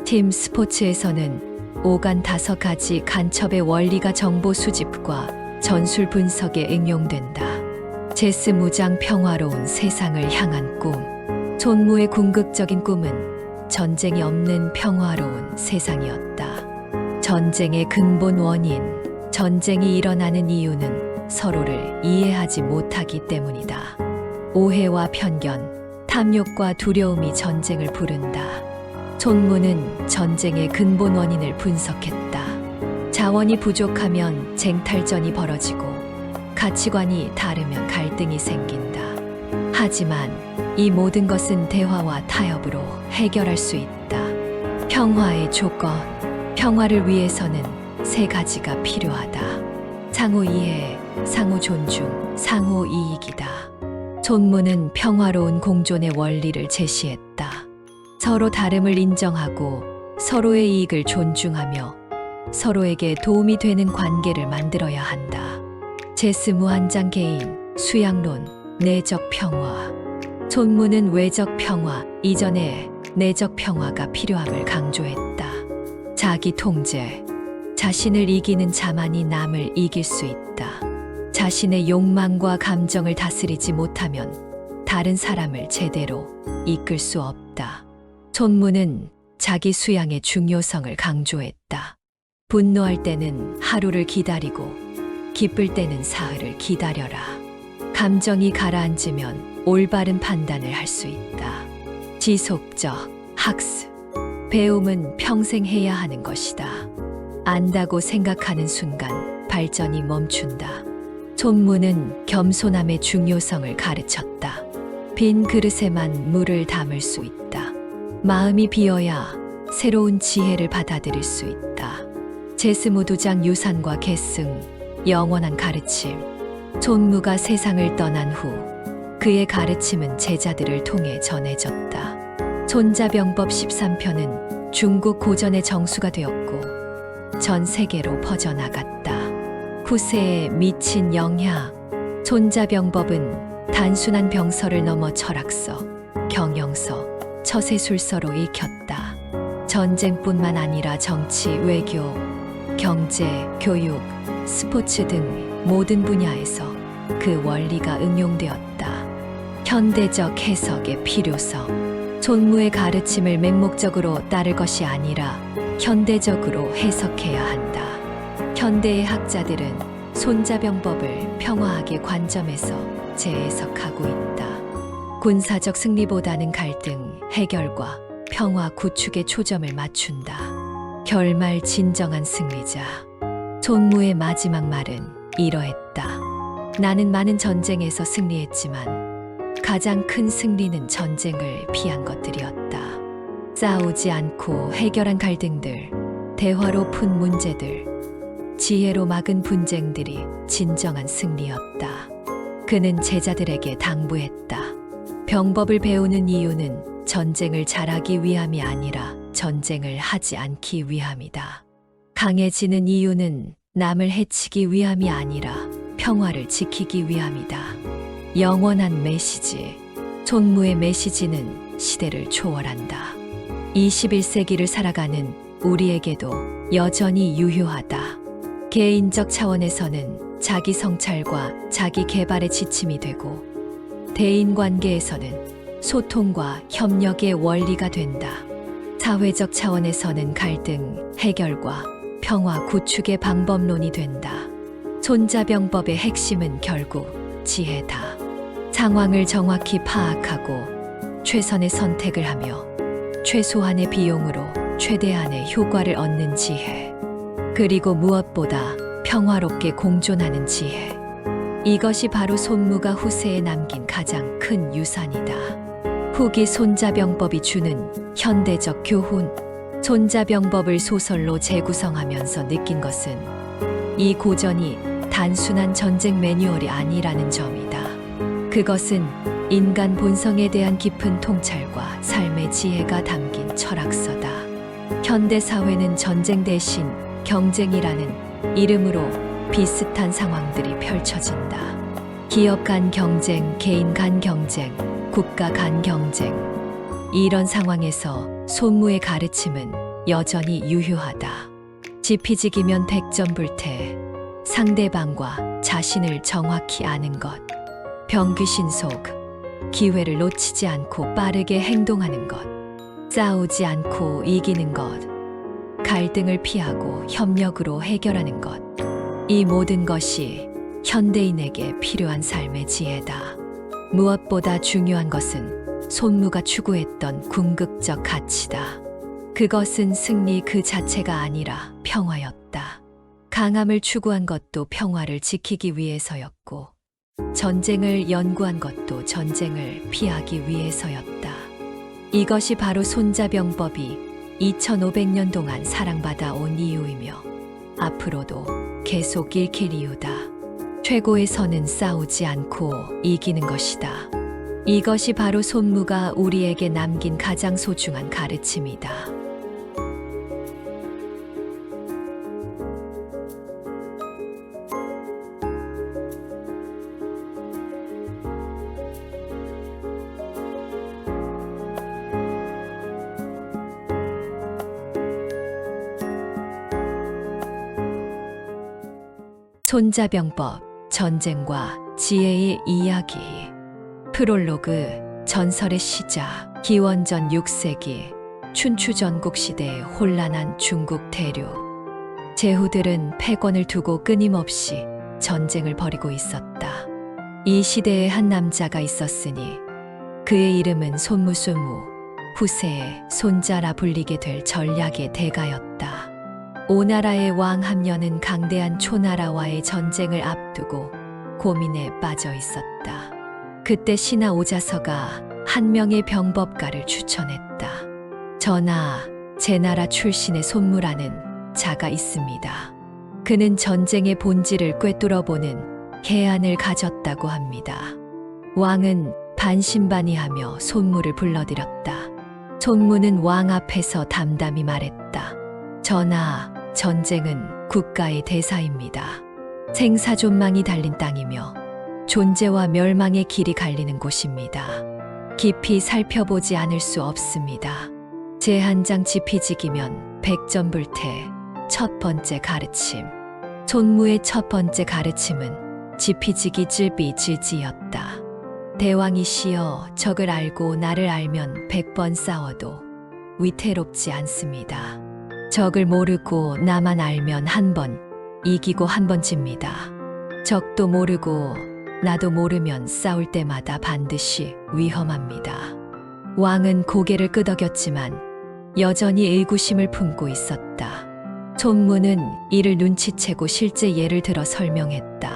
팀 스포츠에서는 오간 5가지 간첩의 원리가 정보 수집과 전술 분석에 응용된다. 제스 무장 평화로운 세상을 향한 꿈. 손무의 궁극적인 꿈은 전쟁이 없는 평화로운 세상이었다. 전쟁의 근본 원인. 전쟁이 일어나는 이유는 서로를 이해하지 못하기 때문이다. 오해와 편견, 탐욕과 두려움이 전쟁을 부른다. 손무는 전쟁의 근본 원인을 분석했다. 자원이 부족하면 쟁탈전이 벌어지고 가치관이 다르면 갈등이 생긴다. 하지만 이 모든 것은 대화와 타협으로 해결할 수 있다. 평화의 조건. 평화를 위해서는 세 가지가 필요하다. 상호 이해, 상호 존중, 상호 이익이다. 손무는 평화로운 공존의 원리를 제시했다. 서로 다름을 인정하고 서로의 이익을 존중하며 서로에게 도움이 되는 관계를 만들어야 한다. 제스 무한장 개인, 수양론, 내적 평화. 손무는 외적 평화 이전에 내적 평화가 필요함을 강조했다. 자기 통제. 자신을 이기는 자만이 남을 이길 수 있다. 자신의 욕망과 감정을 다스리지 못하면 다른 사람을 제대로 이끌 수 없다. 손무는 자기 수양의 중요성을 강조했다. 분노할 때는 하루를 기다리고 기쁠 때는 사흘을 기다려라. 감정이 가라앉으면 올바른 판단을 할 수 있다. 지속적 학습. 배움은 평생 해야 하는 것이다. 안다고 생각하는 순간 발전이 멈춘다. 손무는 겸손함의 중요성을 가르쳤다. 빈 그릇에만 물을 담을 수 있다. 마음이 비어야 새로운 지혜를 받아들일 수 있다. 제스무두장 유산과 계승, 영원한 가르침. 손무가 세상을 떠난 후 그의 가르침은 제자들을 통해 전해졌다. 손자병법 13편은 중국 고전의 정수가 되었고 전 세계로 퍼져나갔다. 후세에 미친 영향. 손자병법은 단순한 병서를 넘어 철학서, 경영서, 처세술서로 읽혔다. 전쟁뿐만 아니라 정치, 외교, 경제, 교육, 스포츠 등 모든 분야에서 그 원리가 응용되었다. 현대적 해석의 필요성. 손무의 가르침을 맹목적으로 따를 것이 아니라 현대적으로 해석해야 한다. 현대의 학자들은 손자병법을 평화학의 관점에서 재해석하고 있다. 군사적 승리보다는 갈등, 해결과 평화 구축에 초점을 맞춘다. 결말 진정한 승리자. 손무의 마지막 말은 이러했다. 나는 많은 전쟁에서 승리했지만 가장 큰 승리는 전쟁을 피한 것들이었다. 싸우지 않고 해결한 갈등들, 대화로 푼 문제들, 지혜로 막은 분쟁들이 진정한 승리였다. 그는 제자들에게 당부했다. 병법을 배우는 이유는 전쟁을 잘하기 위함이 아니라 전쟁을 하지 않기 위함이다. 강해지는 이유는 남을 해치기 위함이 아니라 평화를 지키기 위함이다. 영원한 메시지. 손무의 메시지는 시대를 초월한다. 21세기를 살아가는 우리에게도 여전히 유효하다. 개인적 차원에서는 자기 성찰과 자기 개발의 지침이 되고 대인관계에서는 소통과 협력의 원리가 된다. 사회적 차원에서는 갈등, 해결과 평화 구축의 방법론이 된다. 손자병법의 핵심은 결국 지혜다. 상황을 정확히 파악하고 최선의 선택을 하며 최소한의 비용으로 최대한의 효과를 얻는 지혜. 그리고 무엇보다 평화롭게 공존하는 지혜. 이것이 바로 손무가 후세에 남긴 가장 큰 유산이다. 후기 손자병법이 주는 현대적 교훈. 손자병법을 소설로 재구성하면서 느낀 것은 이 고전이 단순한 전쟁 매뉴얼이 아니라는 점이다. 그것은 인간 본성에 대한 깊은 통찰과 삶의 지혜가 담긴 철학서다. 현대 사회는 전쟁 대신 경쟁이라는 이름으로 비슷한 상황들이 펼쳐진다. 기업 간 경쟁, 개인 간 경쟁, 국가 간 경쟁. 이런 상황에서 손무의 가르침은 여전히 유효하다. 지피지기면 백전불태. 상대방과 자신을 정확히 아는 것. 병귀신속. 기회를 놓치지 않고 빠르게 행동하는 것. 싸우지 않고 이기는 것. 갈등을 피하고 협력으로 해결하는 것. 이 모든 것이 현대인에게 필요한 삶의 지혜다. 무엇보다 중요한 것은 손무가 추구했던 궁극적 가치다. 그것은 승리 그 자체가 아니라 평화였다. 강함을 추구한 것도 평화를 지키기 위해서였고, 전쟁을 연구한 것도 전쟁을 피하기 위해서였다. 이것이 바로 손자병법이 2500년 동안 사랑받아 온 이유이며 앞으로도 계속 읽힐 이유다. 최고의 선은 싸우지 않고 이기는 것이다. 이것이 바로 손무가 우리에게 남긴 가장 소중한 가르침이다. 손자병법, 전쟁과 지혜의 이야기. 프롤로그, 전설의 시작. 기원전 6세기, 춘추 전국시대의 혼란한 중국 대륙. 제후들은 패권을 두고 끊임없이 전쟁을 벌이고 있었다. 이 시대에 한 남자가 있었으니 그의 이름은 손무수무, 후세의 손자라 불리게 될 전략의 대가였다. 오나라의 왕 함녀는 강대한 초나라와의 전쟁을 앞두고 고민에 빠져 있었다. 그때 신하 오자서가 한 명의 병법가를 추천했다. 전하, 제 나라 출신의 손무라는 자가 있습니다. 그는 전쟁의 본질을 꿰뚫어보는 계안을 가졌다고 합니다. 왕은 반신반의하며 손무를 불러들였다. 손무는 왕 앞에서 담담히 말했다. 전하, 전쟁은 국가의 대사입니다. 생사존망이 달린 땅이며 존재와 멸망의 길이 갈리는 곳입니다. 깊이 살펴보지 않을 수 없습니다. 제 한 장 지피지기면 100점 불태. 첫 번째 가르침. 손무의 첫 번째 가르침은 지피지기 질비질지였다. 대왕이시여, 적을 알고 나를 알면 100번 싸워도 위태롭지 않습니다. 적을 모르고 나만 알면 한 번 이기고 한 번 집니다. 적도 모르고 나도 모르면 싸울 때마다 반드시 위험합니다. 왕은 고개를 끄덕였지만 여전히 의구심을 품고 있었다. 손무는 이를 눈치채고 실제 예를 들어 설명했다.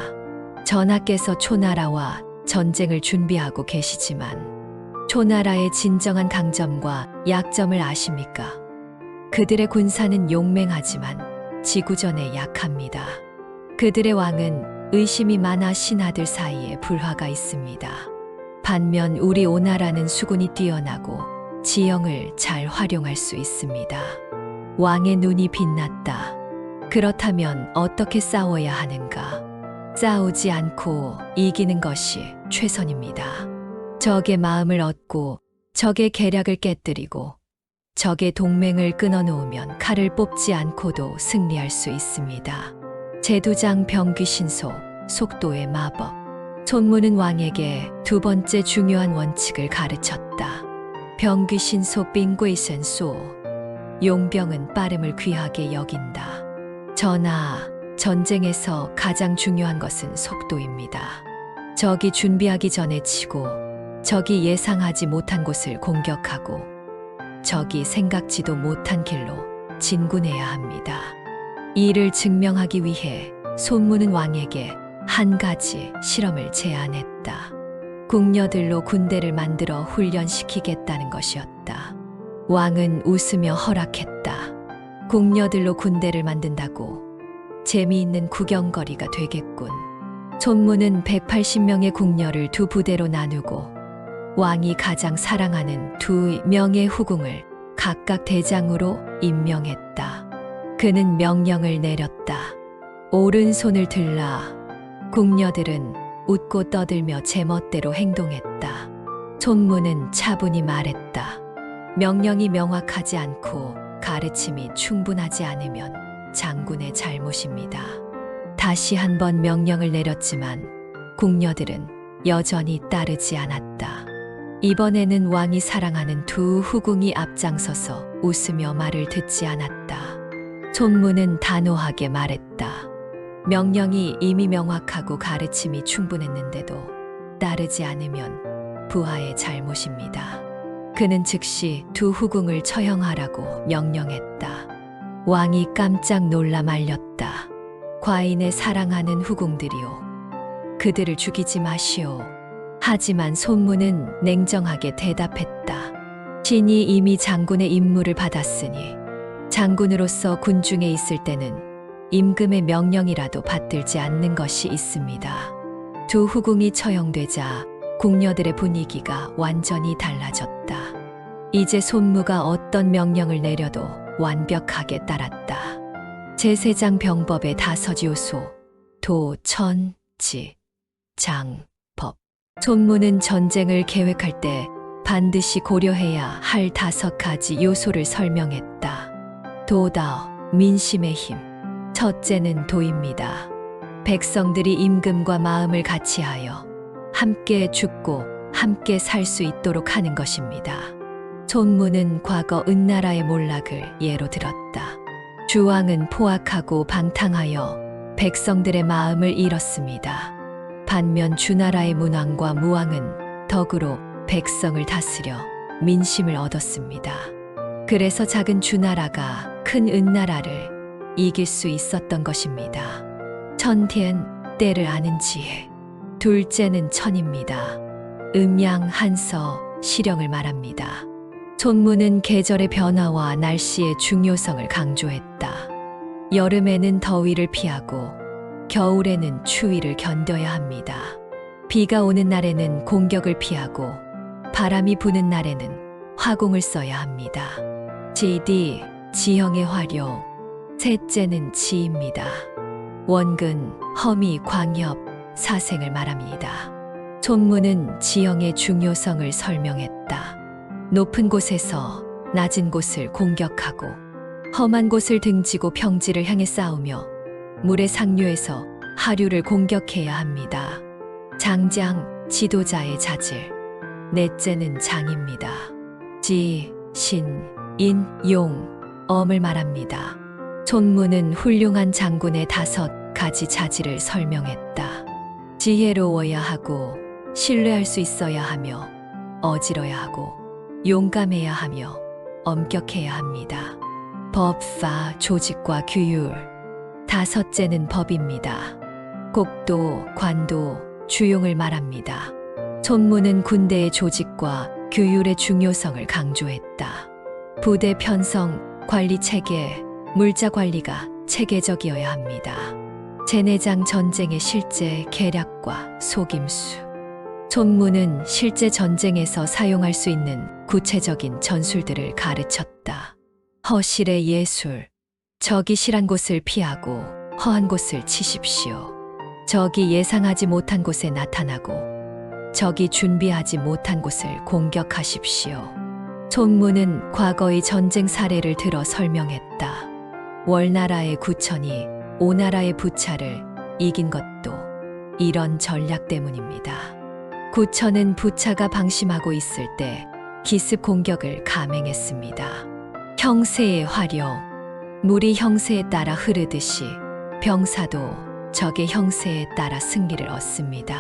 전하께서 초나라와 전쟁을 준비하고 계시지만 초나라의 진정한 강점과 약점을 아십니까? 그들의 군사는 용맹하지만 지구전에 약합니다. 그들의 왕은 의심이 많아 신하들 사이에 불화가 있습니다. 반면 우리 오나라는 수군이 뛰어나고 지형을 잘 활용할 수 있습니다. 왕의 눈이 빛났다. 그렇다면 어떻게 싸워야 하는가? 싸우지 않고 이기는 것이 최선입니다. 적의 마음을 얻고 적의 계략을 깨뜨리고 적의 동맹을 끊어놓으면 칼을 뽑지 않고도 승리할 수 있습니다. 제두장 병귀신소, 속도의 마법. 손무는 왕에게 두 번째 중요한 원칙을 가르쳤다. 병귀신소 빙귀센소. 용병은 빠름을 귀하게 여긴다. 전하, 전쟁에서 가장 중요한 것은 속도입니다. 적이 준비하기 전에 치고 적이 예상하지 못한 곳을 공격하고 적이 생각지도 못한 길로 진군해야 합니다. 이를 증명하기 위해 손무는 왕에게 한 가지 실험을 제안했다. 궁녀들로 군대를 만들어 훈련시키겠다는 것이었다. 왕은 웃으며 허락했다. 궁녀들로 군대를 만든다고 재미있는 구경거리가 되겠군. 손무는 180명의 궁녀를 두 부대로 나누고 왕이 가장 사랑하는 두 명의 후궁을 각각 대장으로 임명했다. 그는 명령을 내렸다. 오른손을 들라. 궁녀들은 웃고 떠들며 제멋대로 행동했다. 손무는 차분히 말했다. 명령이 명확하지 않고 가르침이 충분하지 않으면 장군의 잘못입니다. 다시 한번 명령을 내렸지만 궁녀들은 여전히 따르지 않았다. 이번에는 왕이 사랑하는 두 후궁이 앞장서서 웃으며 말을 듣지 않았다. 손무는 단호하게 말했다. 명령이 이미 명확하고 가르침이 충분했는데도 따르지 않으면 부하의 잘못입니다. 그는 즉시 두 후궁을 처형하라고 명령했다. 왕이 깜짝 놀라 말렸다. 과인의 사랑하는 후궁들이오. 그들을 죽이지 마시오. 하지만 손무는 냉정하게 대답했다. 신이 이미 장군의 임무를 받았으니 장군으로서 군중에 있을 때는 임금의 명령이라도 받들지 않는 것이 있습니다. 두 후궁이 처형되자 궁녀들의 분위기가 완전히 달라졌다. 이제 손무가 어떤 명령을 내려도 완벽하게 따랐다. 제세장 병법의 5요소, 도, 천, 지, 장, 법. 손무는 전쟁을 계획할 때 반드시 고려해야 할 5가지 요소를 설명했다. 도다, 민심의 힘. 첫째는 도입니다. 백성들이 임금과 마음을 같이하여 함께 죽고 함께 살 수 있도록 하는 것입니다. 손무는 과거 은나라의 몰락을 예로 들었다. 주왕은 포악하고 방탕하여 백성들의 마음을 잃었습니다. 반면 주나라의 문왕과 무왕은 덕으로 백성을 다스려 민심을 얻었습니다. 그래서 작은 주나라가 큰 은나라를 이길 수 있었던 것입니다. 천thiên, 때를 아는 지혜. 둘째는 천입니다. 음양, 한서, 시령을 말합니다. 손무는 계절의 변화와 날씨의 중요성을 강조했다. 여름에는 더위를 피하고 겨울에는 추위를 견뎌야 합니다. 비가 오는 날에는 공격을 피하고 바람이 부는 날에는 화공을 써야 합니다. 지디, 지형의 활용. 셋째는 지입니다. 원근, 허미, 광엽, 사생을 말합니다. 손무는 지형의 중요성을 설명했다. 높은 곳에서 낮은 곳을 공격하고 험한 곳을 등지고 평지를 향해 싸우며 물의 상류에서 하류를 공격해야 합니다. 장장, 지도자의 자질. 넷째는 장입니다. 지, 신, 인, 용, 엄을 말합니다. 손무는 훌륭한 장군의 5가지 자질을 설명했다. 지혜로워야 하고 신뢰할 수 있어야 하며 어지러야 하고 용감해야 하며 엄격해야 합니다. 법파, 조직과 규율. 5째는 법입니다. 곡도, 관도, 주용을 말합니다. 손무는 군대의 조직과 규율의 중요성을 강조했다. 부대 편성, 관리 체계, 물자 관리가 체계적이어야 합니다. 제내장 전쟁의 실제 계략과 속임수. 손무는 실제 전쟁에서 사용할 수 있는 구체적인 전술들을 가르쳤다. 허실의 예술. 적이 실한 곳을 피하고 허한 곳을 치십시오. 적이 예상하지 못한 곳에 나타나고 적이 준비하지 못한 곳을 공격하십시오. 손무는 과거의 전쟁 사례를 들어 설명했다. 월나라의 구천이 오나라의 부차를 이긴 것도 이런 전략 때문입니다. 구천은 부차가 방심하고 있을 때 기습 공격을 감행했습니다. 형세의 활용. 물이 형세에 따라 흐르듯이 병사도 적의 형세에 따라 승리를 얻습니다.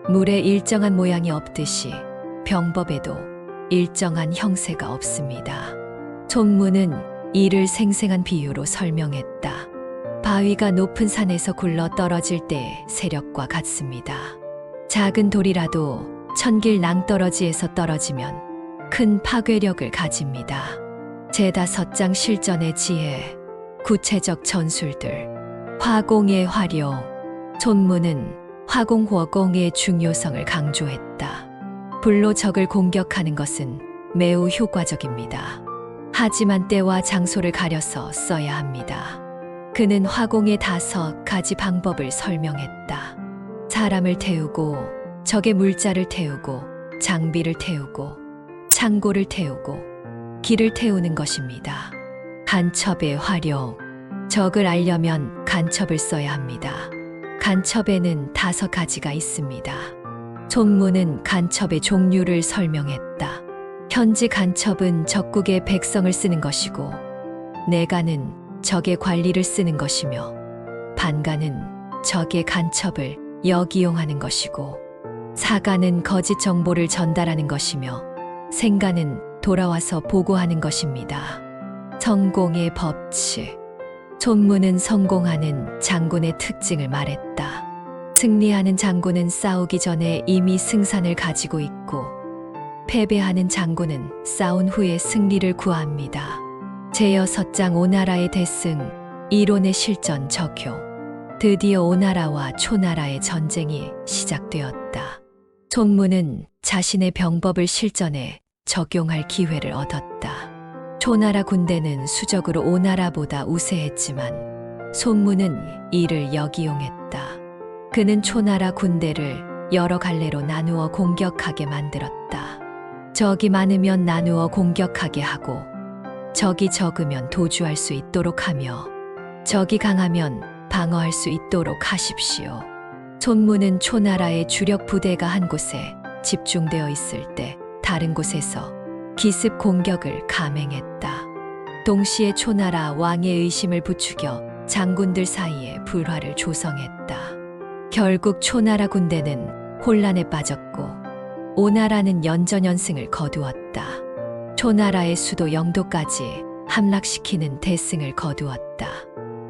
물에 일정한 모양이 없듯이 병법에도 일정한 형세가 없습니다. 손무는 이를 생생한 비유로 설명했다. 바위가 높은 산에서 굴러 떨어질 때의 세력과 같습니다. 작은 돌이라도 천길 낭떠러지에서 떨어지면 큰 파괴력을 가집니다. 제5장 실전의 지혜, 구체적 전술들. 화공의 활용. 손무는 화공호공의 중요성을 강조했다. 불로 적을 공격하는 것은 매우 효과적입니다. 하지만 때와 장소를 가려서 써야 합니다. 그는 화공의 5가지 방법을 설명했다. 사람을 태우고, 적의 물자를 태우고, 장비를 태우고, 창고를 태우고, 길을 태우는 것입니다. 간첩의 활용. 적을 알려면 간첩을 써야 합니다. 간첩에는 5가지가 있습니다. 손무는 간첩의 종류를 설명했다. 현지 간첩은 적국의 백성을 쓰는 것이고, 내가는 적의 관리를 쓰는 것이며, 반가는 적의 간첩을 역이용하는 것이고, 사가는 거짓 정보를 전달하는 것이며 생가는 돌아와서 보고하는 것입니다. 성공의 법칙. 손무는 성공하는 장군의 특징을 말했다. 승리하는 장군은 싸우기 전에 이미 승산을 가지고 있고 패배하는 장군은 싸운 후에 승리를 구합니다. 제6장 오나라의 대승, 이론의 실전 적용. 드디어 오나라와 초나라의 전쟁이 시작되었다. 손무는 자신의 병법을 실전에 적용할 기회를 얻었다. 초나라 군대는 수적으로 오나라보다 우세했지만 손무는 이를 역이용했다. 그는 초나라 군대를 여러 갈래로 나누어 공격하게 만들었다. 적이 많으면 나누어 공격하게 하고 적이 적으면 도주할 수 있도록 하며 적이 강하면 방어할 수 있도록 하십시오. 손무는 초나라의 주력 부대가 한 곳에 집중되어 있을 때 다른 곳에서 기습 공격을 감행했다. 동시에 초나라 왕의 의심을 부추겨 장군들 사이에 불화를 조성했다. 결국 초나라 군대는 혼란에 빠졌고 오나라는 연전연승을 거두었다. 초나라의 수도 영도까지 함락시키는 대승을 거두었다.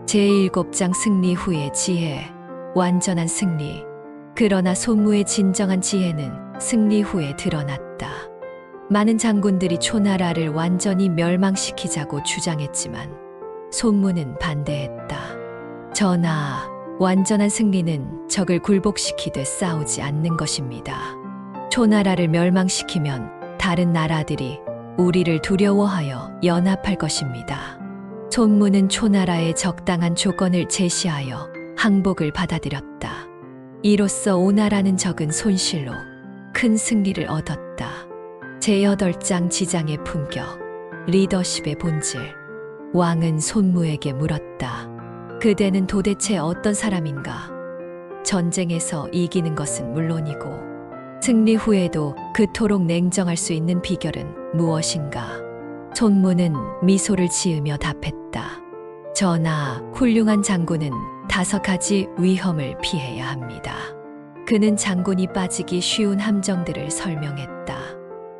제7장 승리 후의 지혜, 완전한 승리. 그러나 손무의 진정한 지혜는 승리 후에 드러났다. 많은 장군들이 초나라를 완전히 멸망시키자고 주장했지만 손무는 반대했다. 전하, 완전한 승리는 적을 굴복시키듯 싸우지 않는 것입니다. 초나라를 멸망시키면 다른 나라들이 우리를 두려워하여 연합할 것입니다. 손무는 초나라의 적당한 조건을 제시하여 항복을 받아들였다. 이로써 오나라는 적은 손실로 큰 승리를 얻었다. 제8장 지장의 품격, 리더십의 본질. 왕은 손무에게 물었다. 그대는 도대체 어떤 사람인가? 전쟁에서 이기는 것은 물론이고 승리 후에도 그토록 냉정할 수 있는 비결은 무엇인가? 손무는 미소를 지으며 답했다. 전하, 훌륭한 장군은 5가지 위험을 피해야 합니다. 그는 장군이 빠지기 쉬운 함정들을 설명했다.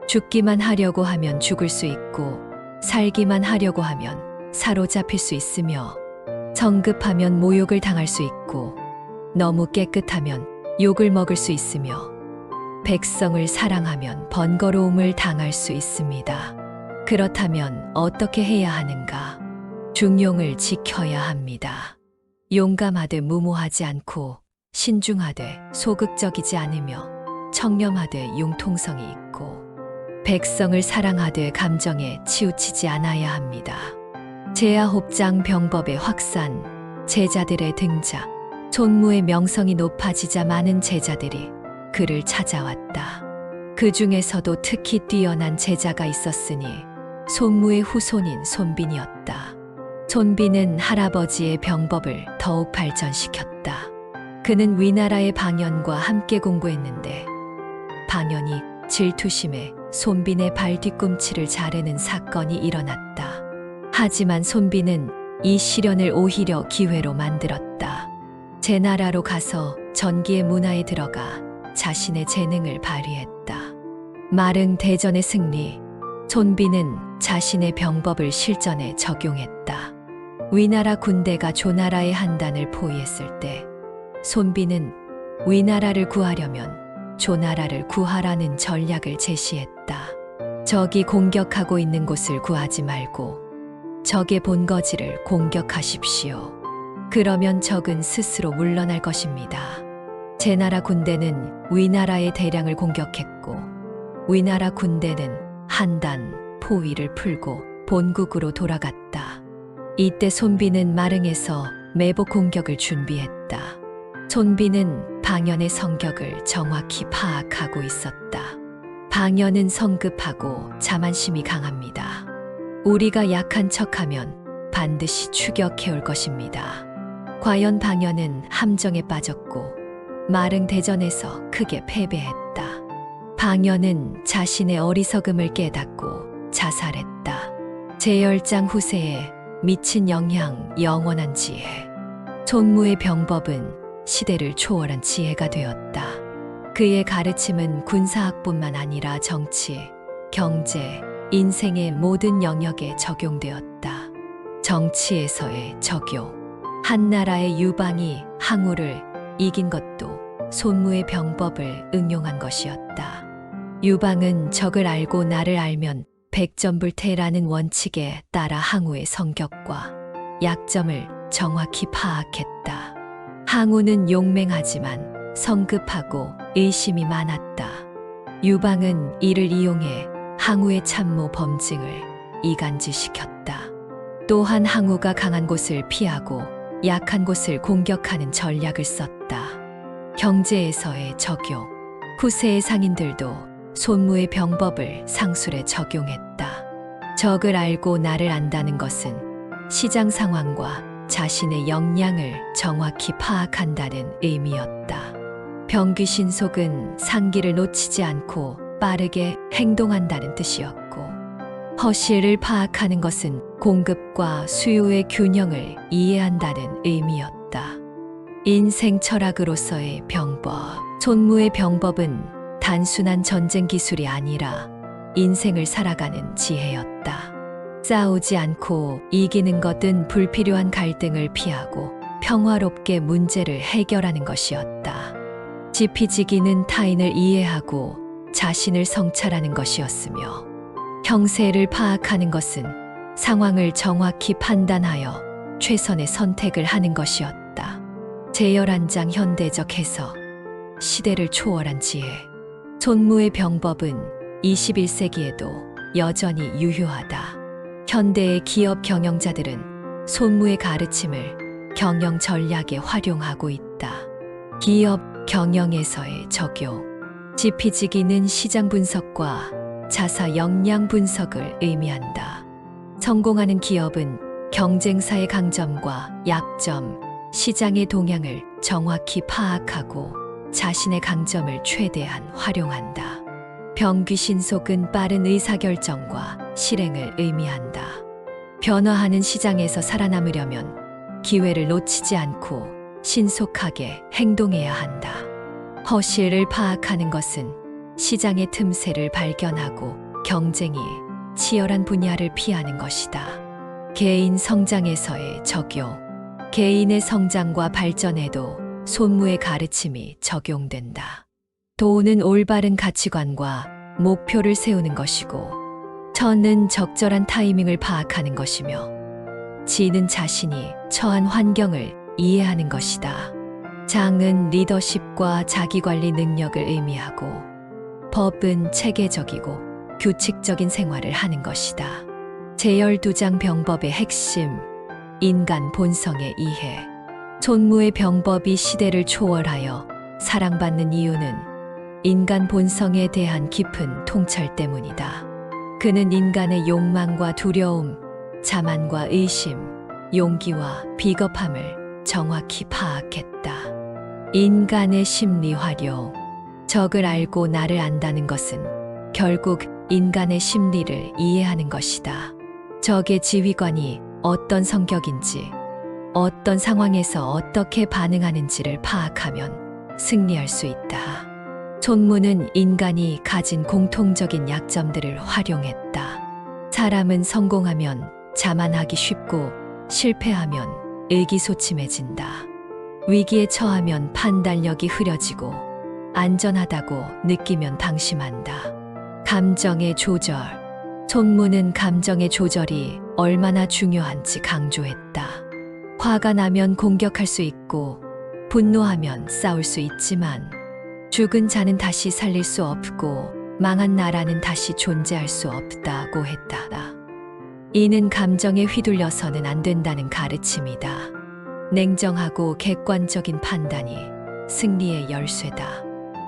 죽기만 하려고 하면 죽을 수 있고 살기만 하려고 하면 사로잡힐 수 있으며 성급하면 모욕을 당할 수 있고 너무 깨끗하면 욕을 먹을 수 있으며 백성을 사랑하면 번거로움을 당할 수 있습니다. 그렇다면 어떻게 해야 하는가? 중용을 지켜야 합니다. 용감하되 무모하지 않고 신중하되 소극적이지 않으며 청렴하되 융통성이 있고 백성을 사랑하되 감정에 치우치지 않아야 합니다. 제9장 병법의 확산, 제자들의 등장. 손무의 명성이 높아지자 많은 제자들이 그를 찾아왔다. 그 중에서도 특히 뛰어난 제자가 있었으니 손무의 후손인 손빈이었다. 손빈은 할아버지의 병법을 더욱 발전시켰다. 그는 위나라의 방연과 함께 공부했는데 방연이 질투심에 손빈의 발 뒤꿈치를 자르는 사건이 일어났다. 하지만 손빈은 이 시련을 오히려 기회로 만들었다. 제나라로 가서 전기의 문화에 들어가 자신의 재능을 발휘했다. 마릉 대전의 승리. 손빈은 자신의 병법을 실전에 적용했다. 위나라 군대가 조나라의 한단을 포위했을 때 손빈은 위나라를 구하려면 조나라를 구하라는 전략을 제시했다. 적이 공격하고 있는 곳을 구하지 말고 적의 본거지를 공격하십시오. 그러면 적은 스스로 물러날 것입니다. 제나라 군대는 위나라의 대량을 공격했고 위나라 군대는 한단 포위를 풀고 본국으로 돌아갔다. 이때 손빈은 마릉에서 매복 공격을 준비했다. 손빈은 방연의 성격을 정확히 파악하고 있었다. 방연은 성급하고 자만심이 강합니다. 우리가 약한 척하면 반드시 추격해올 것입니다. 과연 방연은 함정에 빠졌고 마릉 대전에서 크게 패배했다. 방연은 자신의 어리석음을 깨닫고 자살했다. 제10장 후세에 미친 영향, 영원한 지혜. 손무의 병법은 시대를 초월한 지혜가 되었다. 그의 가르침은 군사학뿐만 아니라 정치, 경제, 인생의 모든 영역에 적용되었다. 정치에서의 적용. 한 나라의 유방이 항우를 이긴 것도 손무의 병법을 응용한 것이었다. 유방은 적을 알고 나를 알면 백전불태라는 원칙에 따라 항우의 성격과 약점을 정확히 파악했다. 항우는 용맹하지만 성급하고 의심이 많았다. 유방은 이를 이용해 항우의 참모 범증을 이간질시켰다. 또한 항우가 강한 곳을 피하고 약한 곳을 공격하는 전략을 썼다. 경제에서의 적용. 후세의 상인들도 손무의 병법을 상술에 적용했다. 적을 알고 나를 안다는 것은 시장 상황과 자신의 역량을 정확히 파악한다는 의미였다. 병귀신속은 상기를 놓치지 않고 빠르게 행동한다는 뜻이었고, 허실을 파악하는 것은 공급과 수요의 균형을 이해한다는 의미였다. 인생 철학으로서의 병법. 손무의 병법은 단순한 전쟁 기술이 아니라 인생을 살아가는 지혜였다. 싸우지 않고 이기는 것은 불필요한 갈등을 피하고 평화롭게 문제를 해결하는 것이었다. 지피지기는 타인을 이해하고 자신을 성찰하는 것이었으며, 형세를 파악하는 것은 상황을 정확히 판단하여 최선의 선택을 하는 것이었다. 제열한장 현대적 해석. 시대를 초월한 지혜. 손무의 병법은 21세기에도 여전히 유효하다. 현대의 기업 경영자들은 손무의 가르침을 경영 전략에 활용하고 있다. 기업 경영에서의 적용. 지피지기는 시장 분석과 자사 역량 분석을 의미한다. 성공하는 기업은 경쟁사의 강점과 약점, 시장의 동향을 정확히 파악하고 자신의 강점을 최대한 활용한다. 병귀신속은 빠른 의사결정과 실행을 의미한다. 변화하는 시장에서 살아남으려면 기회를 놓치지 않고 신속하게 행동해야 한다. 허실을 파악하는 것은 시장의 틈새를 발견하고 경쟁이 치열한 분야를 피하는 것이다. 개인 성장에서의 적용. 개인의 성장과 발전에도 손무의 가르침이 적용된다. 도는 올바른 가치관과 목표를 세우는 것이고, 천은 적절한 타이밍을 파악하는 것이며, 지는 자신이 처한 환경을 이해하는 것이다. 장은 리더십과 자기관리 능력을 의미하고, 법은 체계적이고 규칙적인 생활을 하는 것이다. 제12장 병법의 핵심. 인간 본성의 이해. 손무의 병법이 시대를 초월하여 사랑받는 이유는 인간 본성에 대한 깊은 통찰 때문이다. 그는 인간의 욕망과 두려움, 자만과 의심, 용기와 비겁함을 정확히 파악했다. 인간의 심리 활용. 적을 알고 나를 안다는 것은 결국 인간의 심리를 이해하는 것이다. 적의 지휘관이 어떤 성격인지, 어떤 상황에서 어떻게 반응하는지를 파악하면 승리할 수 있다. 손무는 인간이 가진 공통적인 약점들을 활용했다. 사람은 성공하면 자만하기 쉽고 실패하면 의기소침해진다. 위기에 처하면 판단력이 흐려지고 안전하다고 느끼면 방심한다. 감정의 조절. 손무는 감정의 조절이 얼마나 중요한지 강조했다. 화가 나면 공격할 수 있고 분노하면 싸울 수 있지만 죽은 자는 다시 살릴 수 없고 망한 나라는 다시 존재할 수 없다고 했다. 이는 감정에 휘둘려서는 안 된다는 가르침이다. 냉정하고 객관적인 판단이 승리의 열쇠다.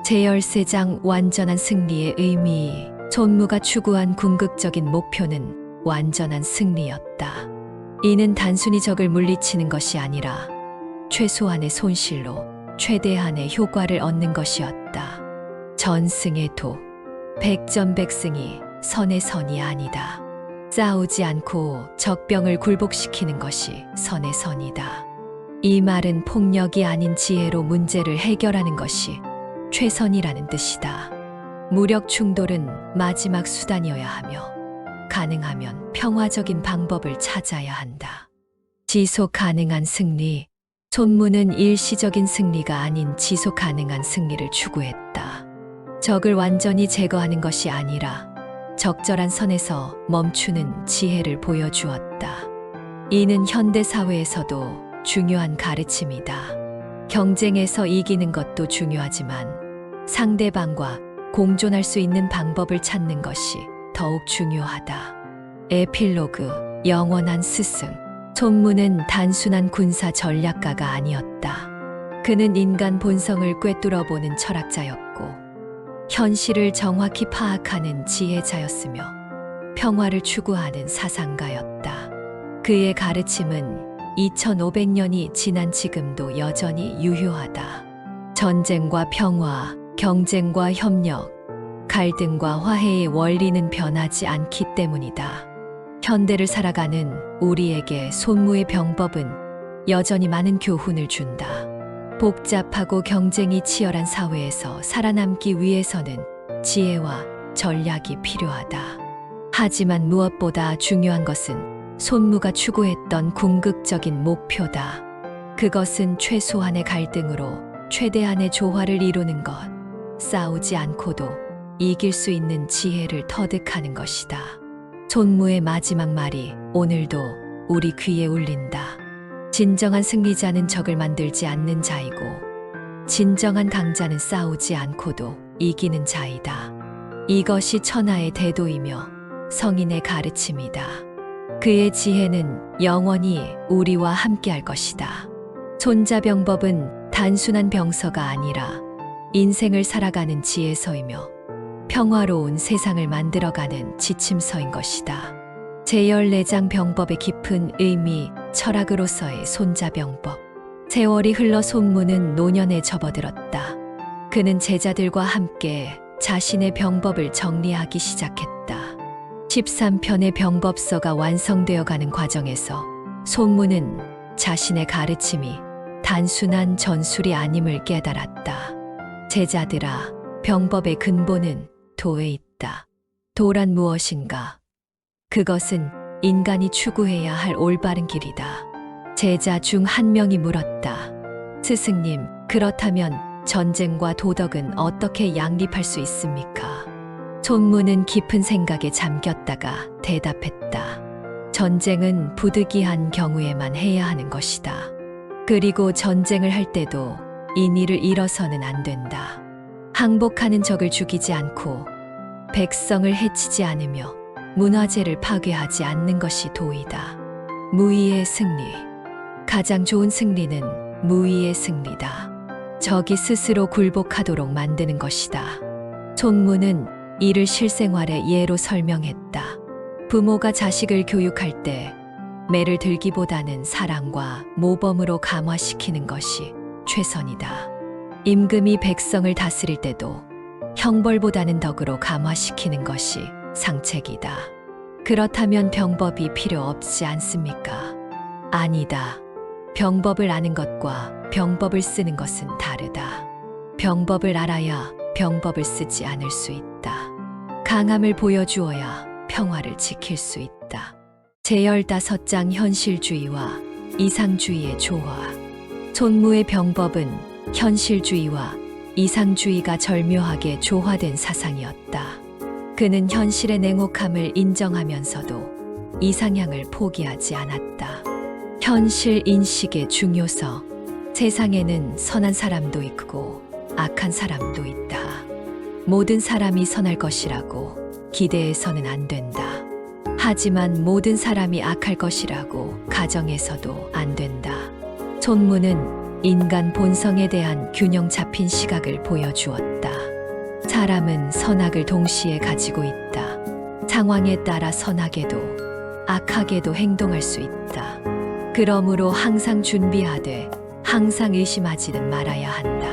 제13장 완전한 승리의 의미. 손무가 추구한 궁극적인 목표는 완전한 승리였다. 이는 단순히 적을 물리치는 것이 아니라 최소한의 손실로 최대한의 효과를 얻는 것이었다. 전승의 도. 백전백승이 선의 선이 아니다. 싸우지 않고 적병을 굴복시키는 것이 선의 선이다. 이 말은 폭력이 아닌 지혜로 문제를 해결하는 것이 최선이라는 뜻이다. 무력 충돌은 마지막 수단이어야 하며 가능하면 평화적인 방법을 찾아야 한다. 지속 가능한 승리. 손무는 일시적인 승리가 아닌 지속 가능한 승리를 추구했다. 적을 완전히 제거하는 것이 아니라 적절한 선에서 멈추는 지혜를 보여주었다. 이는 현대 사회에서도 중요한 가르침이다. 경쟁에서 이기는 것도 중요하지만 상대방과 공존할 수 있는 방법을 찾는 것이 더욱 중요하다. 에필로그. 영원한 스승. 손무는 단순한 군사 전략가가 아니었다. 그는 인간 본성을 꿰뚫어 보는 철학자였고 현실을 정확히 파악하는 지혜자였으며 평화를 추구하는 사상가였다. 그의 가르침은 2500년이 지난 지금도 여전히 유효하다. 전쟁과 평화, 경쟁과 협력, 갈등과 화해의 원리는 변하지 않기 때문이다. 현대를 살아가는 우리에게 손무의 병법은 여전히 많은 교훈을 준다. 복잡하고 경쟁이 치열한 사회에서 살아남기 위해서는 지혜와 전략이 필요하다. 하지만 무엇보다 중요한 것은 손무가 추구했던 궁극적인 목표다. 그것은 최소한의 갈등으로 최대한의 조화를 이루는 것, 싸우지 않고도 이길 수 있는 지혜를 터득하는 것이다. 손무의 마지막 말이 오늘도 우리 귀에 울린다. 진정한 승리자는 적을 만들지 않는 자이고 진정한 강자는 싸우지 않고도 이기는 자이다. 이것이 천하의 대도이며 성인의 가르침이다. 그의 지혜는 영원히 우리와 함께할 것이다. 손자병법은 단순한 병서가 아니라 인생을 살아가는 지혜서이며 평화로운 세상을 만들어가는 지침서인 것이다. 제14장 병법의 깊은 의미, 철학으로서의 손자병법. 세월이 흘러 손무는 노년에 접어들었다. 그는 제자들과 함께 자신의 병법을 정리하기 시작했다. 13편의 병법서가 완성되어 가는 과정에서 손무는 자신의 가르침이 단순한 전술이 아님을 깨달았다. 제자들아, 병법의 근본은 도에 있다. 도란 무엇인가? 그것은 인간이 추구해야 할 올바른 길이다. 제자 중 한 명이 물었다. 스승님, 그렇다면 전쟁과 도덕은 어떻게 양립할 수 있습니까? 손무는 깊은 생각에 잠겼다가 대답했다. 전쟁은 부득이한 경우에만 해야 하는 것이다. 그리고 전쟁을 할 때도 인의를 잃어서는 안 된다. 항복하는 적을 죽이지 않고 백성을 해치지 않으며 문화재를 파괴하지 않는 것이 도이다. 무의의 승리. 가장 좋은 승리는 무의의 승리다. 적이 스스로 굴복하도록 만드는 것이다. 손무는 이를 실생활의 예로 설명했다. 부모가 자식을 교육할 때 매를 들기보다는 사랑과 모범으로 감화시키는 것이 최선이다. 임금이 백성을 다스릴 때도 형벌보다는 덕으로 감화시키는 것이 상책이다. 그렇다면 병법이 필요 없지 않습니까? 아니다. 병법을 아는 것과 병법을 쓰는 것은 다르다. 병법을 알아야 병법을 쓰지 않을 수 있다. 강함을 보여주어야 평화를 지킬 수 있다. 제15장 현실주의와 이상주의의 조화. 손무의 병법은 현실주의와 이상주의가 절묘하게 조화된 사상이었다. 그는 현실의 냉혹함을 인정하면서도 이상향을 포기하지 않았다. 현실 인식의 중요성. 세상에는 선한 사람도 있고 악한 사람도 있다. 모든 사람이 선할 것이라고 기대해서는 안 된다. 하지만 모든 사람이 악할 것이라고 가정해서도 안 된다. 손무는 인간 본성에 대한 균형 잡힌 시각을 보여주었다. 사람은 선악을 동시에 가지고 있다. 상황에 따라 선하게도 악하게도 행동할 수 있다. 그러므로 항상 준비하되 항상 의심하지는 말아야 한다.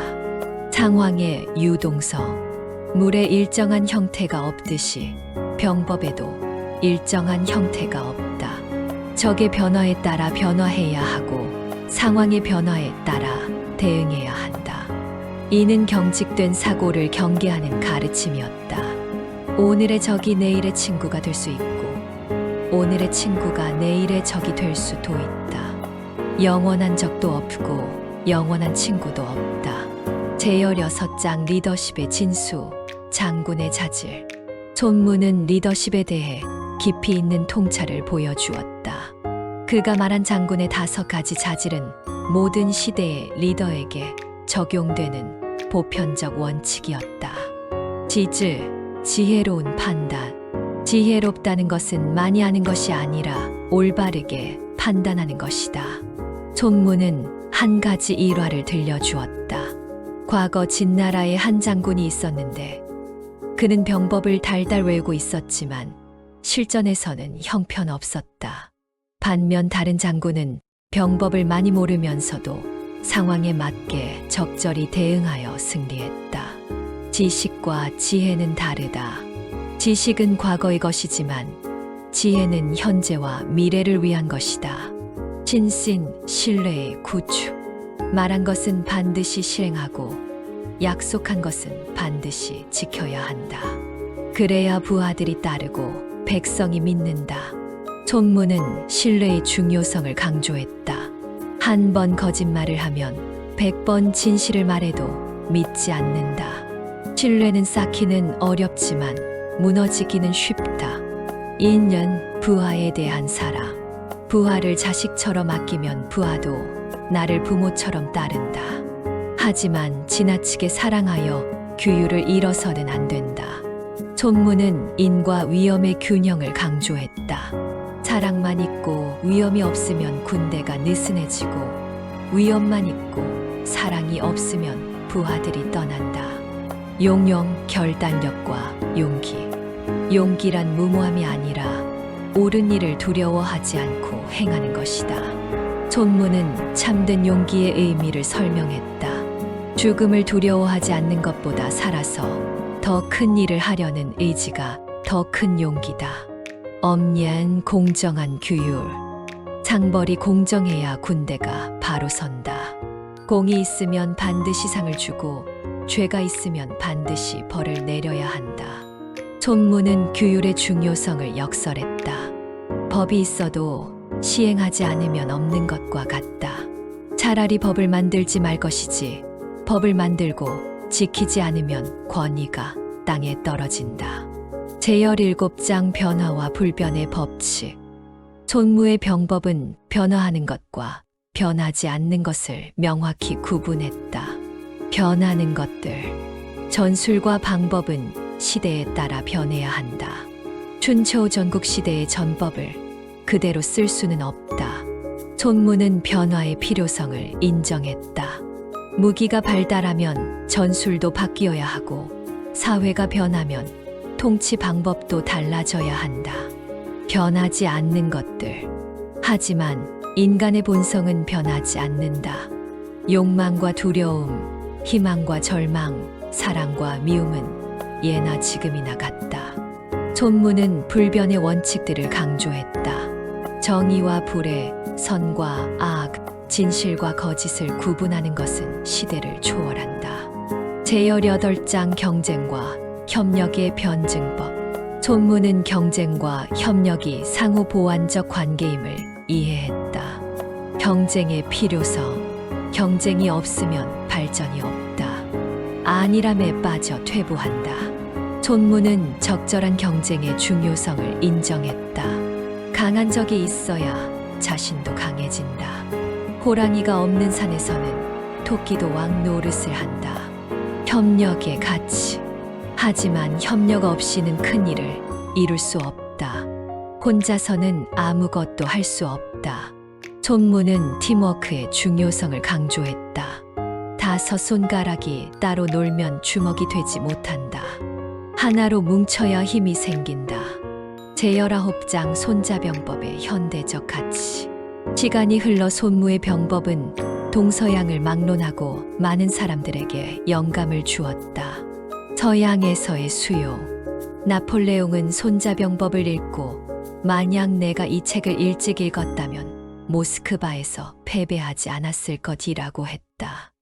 상황의 유동성. 물에 일정한 형태가 없듯이 병법에도 일정한 형태가 없다. 적의 변화에 따라 변화해야 하고 상황의 변화에 따라 대응해야 한다. 이는 경직된 사고를 경계하는 가르침이었다. 오늘의 적이 내일의 친구가 될 수 있고 오늘의 친구가 내일의 적이 될 수도 있다. 영원한 적도 없고 영원한 친구도 없다. 제16장 리더십의 진수, 장군의 자질. 손무는 리더십에 대해 깊이 있는 통찰을 보여주었다. 그가 말한 장군의 5가지 자질은 모든 시대의 리더에게 적용되는 보편적 원칙이었다. 지질, 지혜로운 판단. 지혜롭다는 것은 많이 아는 것이 아니라 올바르게 판단하는 것이다. 손무는 한 가지 일화를 들려주었다. 과거 진나라에 한 장군이 있었는데 그는 병법을 달달 외우고 있었지만 실전에서는 형편없었다. 반면 다른 장군은 병법을 많이 모르면서도 상황에 맞게 적절히 대응하여 승리했다. 지식과 지혜는 다르다. 지식은 과거의 것이지만 지혜는 현재와 미래를 위한 것이다. 신신, 신뢰의 구축. 말한 것은 반드시 실행하고 약속한 것은 반드시 지켜야 한다. 그래야 부하들이 따르고 백성이 믿는다. 손무는 신뢰의 중요성을 강조했다. 한 번 거짓말을 하면 100번 진실을 말해도 믿지 않는다. 신뢰는 쌓기는 어렵지만 무너지기는 쉽다. 인연, 부하에 대한 사랑. 부하를 자식처럼 아끼면 부하도 나를 부모처럼 따른다. 하지만 지나치게 사랑하여 규율을 잃어서는 안 된다. 손무는 인과 위험의 균형을 강조했다. 사랑만 있고 위험이 없으면 군대가 느슨해지고 위험만 있고 사랑이 없으면 부하들이 떠난다. 용용, 결단력과 용기. 용기란 무모함이 아니라 옳은 일을 두려워하지 않고 행하는 것이다. 손무는 참된 용기의 의미를 설명했다. 죽음을 두려워하지 않는 것보다 살아서 더 큰 일을 하려는 의지가 더 큰 용기다. 엄연, 공정한 규율. 상벌이 공정해야 군대가 바로 선다. 공이 있으면 반드시 상을 주고 죄가 있으면 반드시 벌을 내려야 한다. 손무는 규율의 중요성을 역설했다. 법이 있어도 시행하지 않으면 없는 것과 같다. 차라리 법을 만들지 말 것이지 법을 만들고 지키지 않으면 권위가 땅에 떨어진다. 제17장 변화와 불변의 법칙. 손무의 병법은 변화하는 것과 변하지 않는 것을 명확히 구분했다. 변하는 것들. 전술과 방법은 시대에 따라 변해야 한다. 춘초 전국 시대의 전법을 그대로 쓸 수는 없다. 손무는 변화의 필요성을 인정했다. 무기가 발달하면 전술도 바뀌어야 하고 사회가 변하면 통치 방법도 달라져야 한다. 변하지 않는 것들. 하지만 인간의 본성은 변하지 않는다. 욕망과 두려움, 희망과 절망, 사랑과 미움은 예나 지금이나 같다. 손무는 불변의 원칙들을 강조했다. 정의와 불의, 선과 악, 진실과 거짓을 구분하는 것은 시대를 초월한다. 제18장 경쟁과 협력의 변증법. 손무는 경쟁과 협력이 상호 보완적 관계임을 이해했다. 경쟁의 필요성. 경쟁이 없으면 발전이 없다. 안일함에 빠져 퇴보한다. 손무는 적절한 경쟁의 중요성을 인정했다. 강한 적이 있어야 자신도 강해진다. 호랑이가 없는 산에서는 토끼도 왕 노릇을 한다. 협력의 가치. 하지만 협력 없이는 큰 일을 이룰 수 없다. 혼자서는 아무것도 할 수 없다. 손무는 팀워크의 중요성을 강조했다. 5손가락이 따로 놀면 주먹이 되지 못한다. 하나로 뭉쳐야 힘이 생긴다. 제19장 손자병법의 현대적 가치. 시간이 흘러 손무의 병법은 동서양을 막론하고 많은 사람들에게 영감을 주었다. 서양에서의 수요. 나폴레옹은 손자병법을 읽고 만약 내가 이 책을 일찍 읽었다면 모스크바에서 패배하지 않았을 것이라고 했다.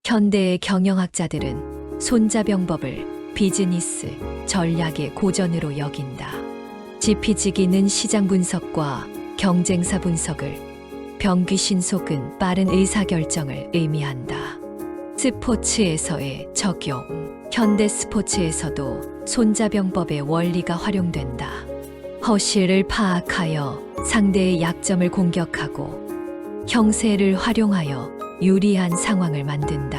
현대의 경영학자들은 손자병법을 비즈니스 전략의 고전으로 여긴다. 지피지기는 시장 분석과 경쟁사 분석을, 병귀신속은 빠른 의사결정을 의미한다. 스포츠에서의 적용. 현대 스포츠에서도 손자병법의 원리가 활용된다. 허실을 파악하여 상대의 약점을 공격하고 형세를 활용하여 유리한 상황을 만든다.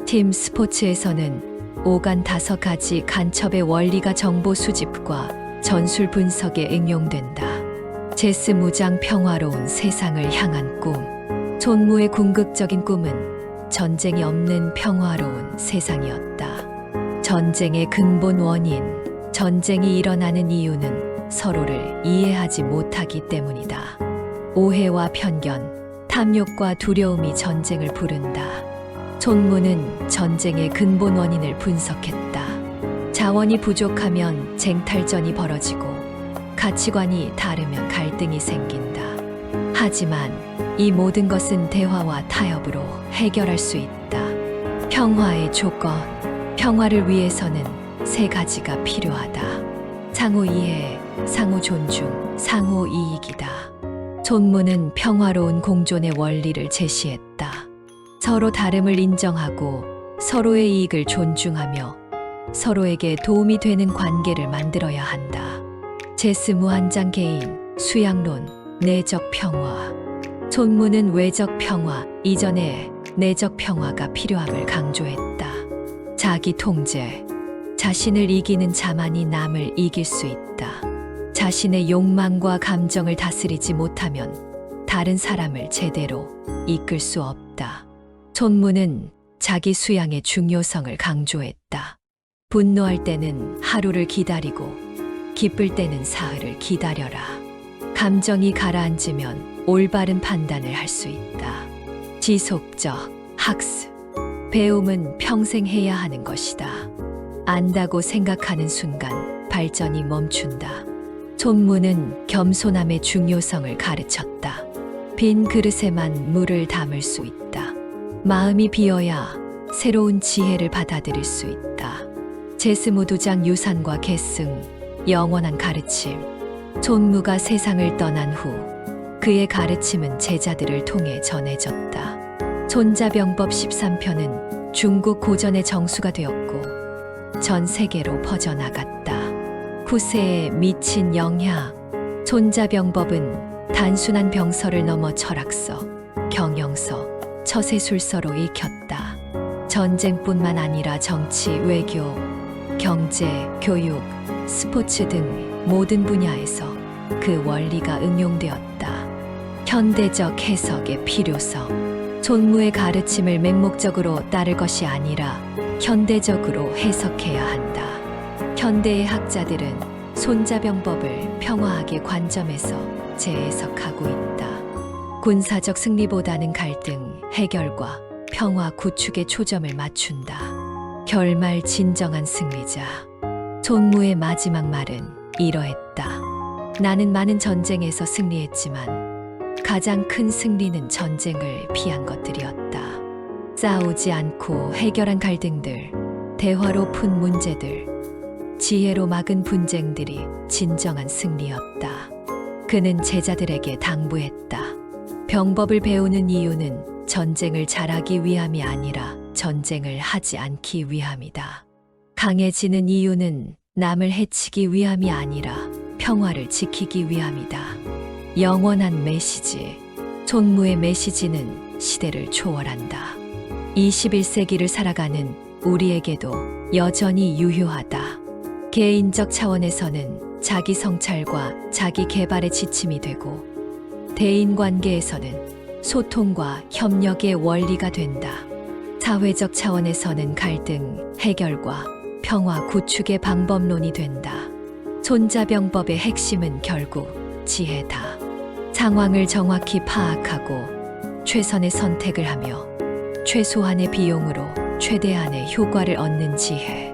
팀 스포츠에서는 오간 5가지 간첩의 원리가 정보 수집과 전술 분석에 응용된다. 제스 무장 평화로운 세상을 향한 꿈. 손무의 궁극적인 꿈은 전쟁이 없는 평화로운 세상이었다. 전쟁의 근본 원인. 전쟁이 일어나는 이유는 서로를 이해하지 못하기 때문이다. 오해와 편견, 탐욕과 두려움이 전쟁을 부른다. 손무는 전쟁의 근본 원인을 분석했다. 자원이 부족하면 쟁탈전이 벌어지고 가치관이 다르면 갈등이 생긴다. 하지만 이 모든 것은 대화와 타협으로 해결할 수 있다. 평화의 조건. 평화를 위해서는 3가지가 필요하다. 상호 이해, 상호 존중, 상호 이익이다. 손무는 평화로운 공존의 원리를 제시했다. 서로 다름을 인정하고 서로의 이익을 존중하며 서로에게 도움이 되는 관계를 만들어야 한다. 제스 무한장 개인, 수양론, 내적 평화. 손무는 외적 평화 이전에 내적 평화가 필요함을 강조했다. 자기 통제. 자신을 이기는 자만이 남을 이길 수 있다. 자신의 욕망과 감정을 다스리지 못하면 다른 사람을 제대로 이끌 수 없다. 손무는 자기 수양의 중요성을 강조했다. 분노할 때는 하루를 기다리고 기쁠 때는 사흘을 기다려라. 감정이 가라앉으면 올바른 판단을 할 수 있다. 지속적 학습. 배움은 평생 해야 하는 것이다. 안다고 생각하는 순간 발전이 멈춘다. 손무는 겸손함의 중요성을 가르쳤다. 빈 그릇에만 물을 담을 수 있다. 마음이 비어야 새로운 지혜를 받아들일 수 있다. 제스무두장 유산과 계승, 영원한 가르침. 손무가 세상을 떠난 후 그의 가르침은 제자들을 통해 전해졌다. 손자병법 13편은 중국 고전의 정수가 되었고 전 세계로 퍼져나갔다. 후세에 미친 영향. 손자병법은 단순한 병서를 넘어 철학서, 경영서, 처세술서로 익혔다. 전쟁뿐만 아니라 정치, 외교, 경제, 교육, 스포츠 등 모든 분야에서 그 원리가 응용되었다. 현대적 해석의 필요성. 손무의 가르침을 맹목적으로 따를 것이 아니라 현대적으로 해석해야 한다. 현대의 학자들은 손자병법을 평화학의 관점에서 재해석하고 있다. 군사적 승리보다는 갈등, 해결과 평화 구축에 초점을 맞춘다. 결말 진정한 승리자. 손무의 마지막 말은 이러했다. 나는 많은 전쟁에서 승리했지만 가장 큰 승리는 전쟁을 피한 것들이었다. 싸우지 않고 해결한 갈등들, 대화로 푼 문제들, 지혜로 막은 분쟁들이 진정한 승리였다. 그는 제자들에게 당부했다. 병법을 배우는 이유는 전쟁을 잘하기 위함이 아니라 전쟁을 하지 않기 위함이다. 강해지는 이유는 남을 해치기 위함이 아니라 평화를 지키기 위함이다. 영원한 메시지. 손무의 메시지는 시대를 초월한다. 21세기를 살아가는 우리에게도 여전히 유효하다. 개인적 차원에서는 자기 성찰과 자기 개발의 지침이 되고, 대인관계에서는 소통과 협력의 원리가 된다. 사회적 차원에서는 갈등, 해결과 평화 구축의 방법론이 된다. 손자병법의 핵심은 결국 지혜다. 상황을 정확히 파악하고 최선의 선택을 하며 최소한의 비용으로 최대한의 효과를 얻는 지혜.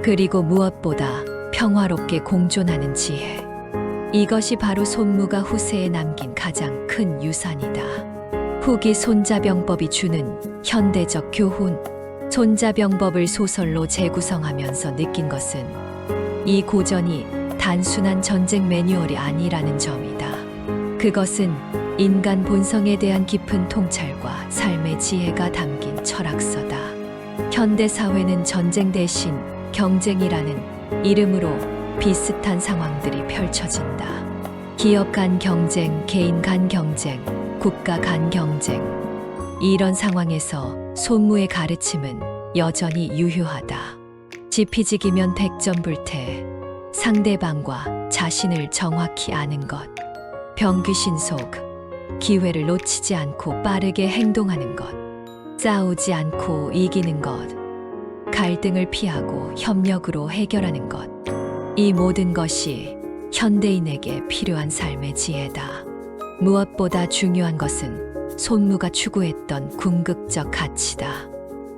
그리고 무엇보다 평화롭게 공존하는 지혜. 이것이 바로 손무가 후세에 남긴 가장 큰 유산이다. 후기 손자병법이 주는 현대적 교훈. 손자병법을 소설로 재구성하면서 느낀 것은 이 고전이 단순한 전쟁 매뉴얼이 아니라는 점이다. 그것은 인간 본성에 대한 깊은 통찰과 삶의 지혜가 담긴 철학서다. 현대 사회는 전쟁 대신 경쟁이라는 이름으로 비슷한 상황들이 펼쳐진다. 기업 간 경쟁, 개인 간 경쟁, 국가 간 경쟁. 이런 상황에서 손무의 가르침은 여전히 유효하다. 지피지기면 백전불태. 상대방과 자신을 정확히 아는 것. 병귀신속. 기회를 놓치지 않고 빠르게 행동하는 것. 싸우지 않고 이기는 것. 갈등을 피하고 협력으로 해결하는 것. 이 모든 것이 현대인에게 필요한 삶의 지혜다. 무엇보다 중요한 것은 손무가 추구했던 궁극적 가치다.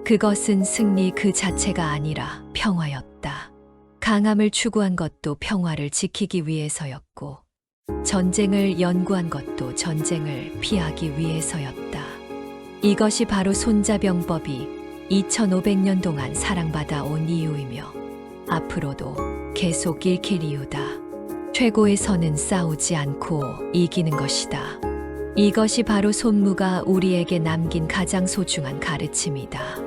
그것은 승리 그 자체가 아니라 평화였다. 강함을 추구한 것도 평화를 지키기 위해서였고, 전쟁을 연구한 것도 전쟁을 피하기 위해서였다. 이것이 바로 손자병법이 2500년 동안 사랑받아 온 이유이며 앞으로도 계속 읽힐 이유다. 최고의 선은 싸우지 않고 이기는 것이다. 이것이 바로 손무가 우리에게 남긴 가장 소중한 가르침이다.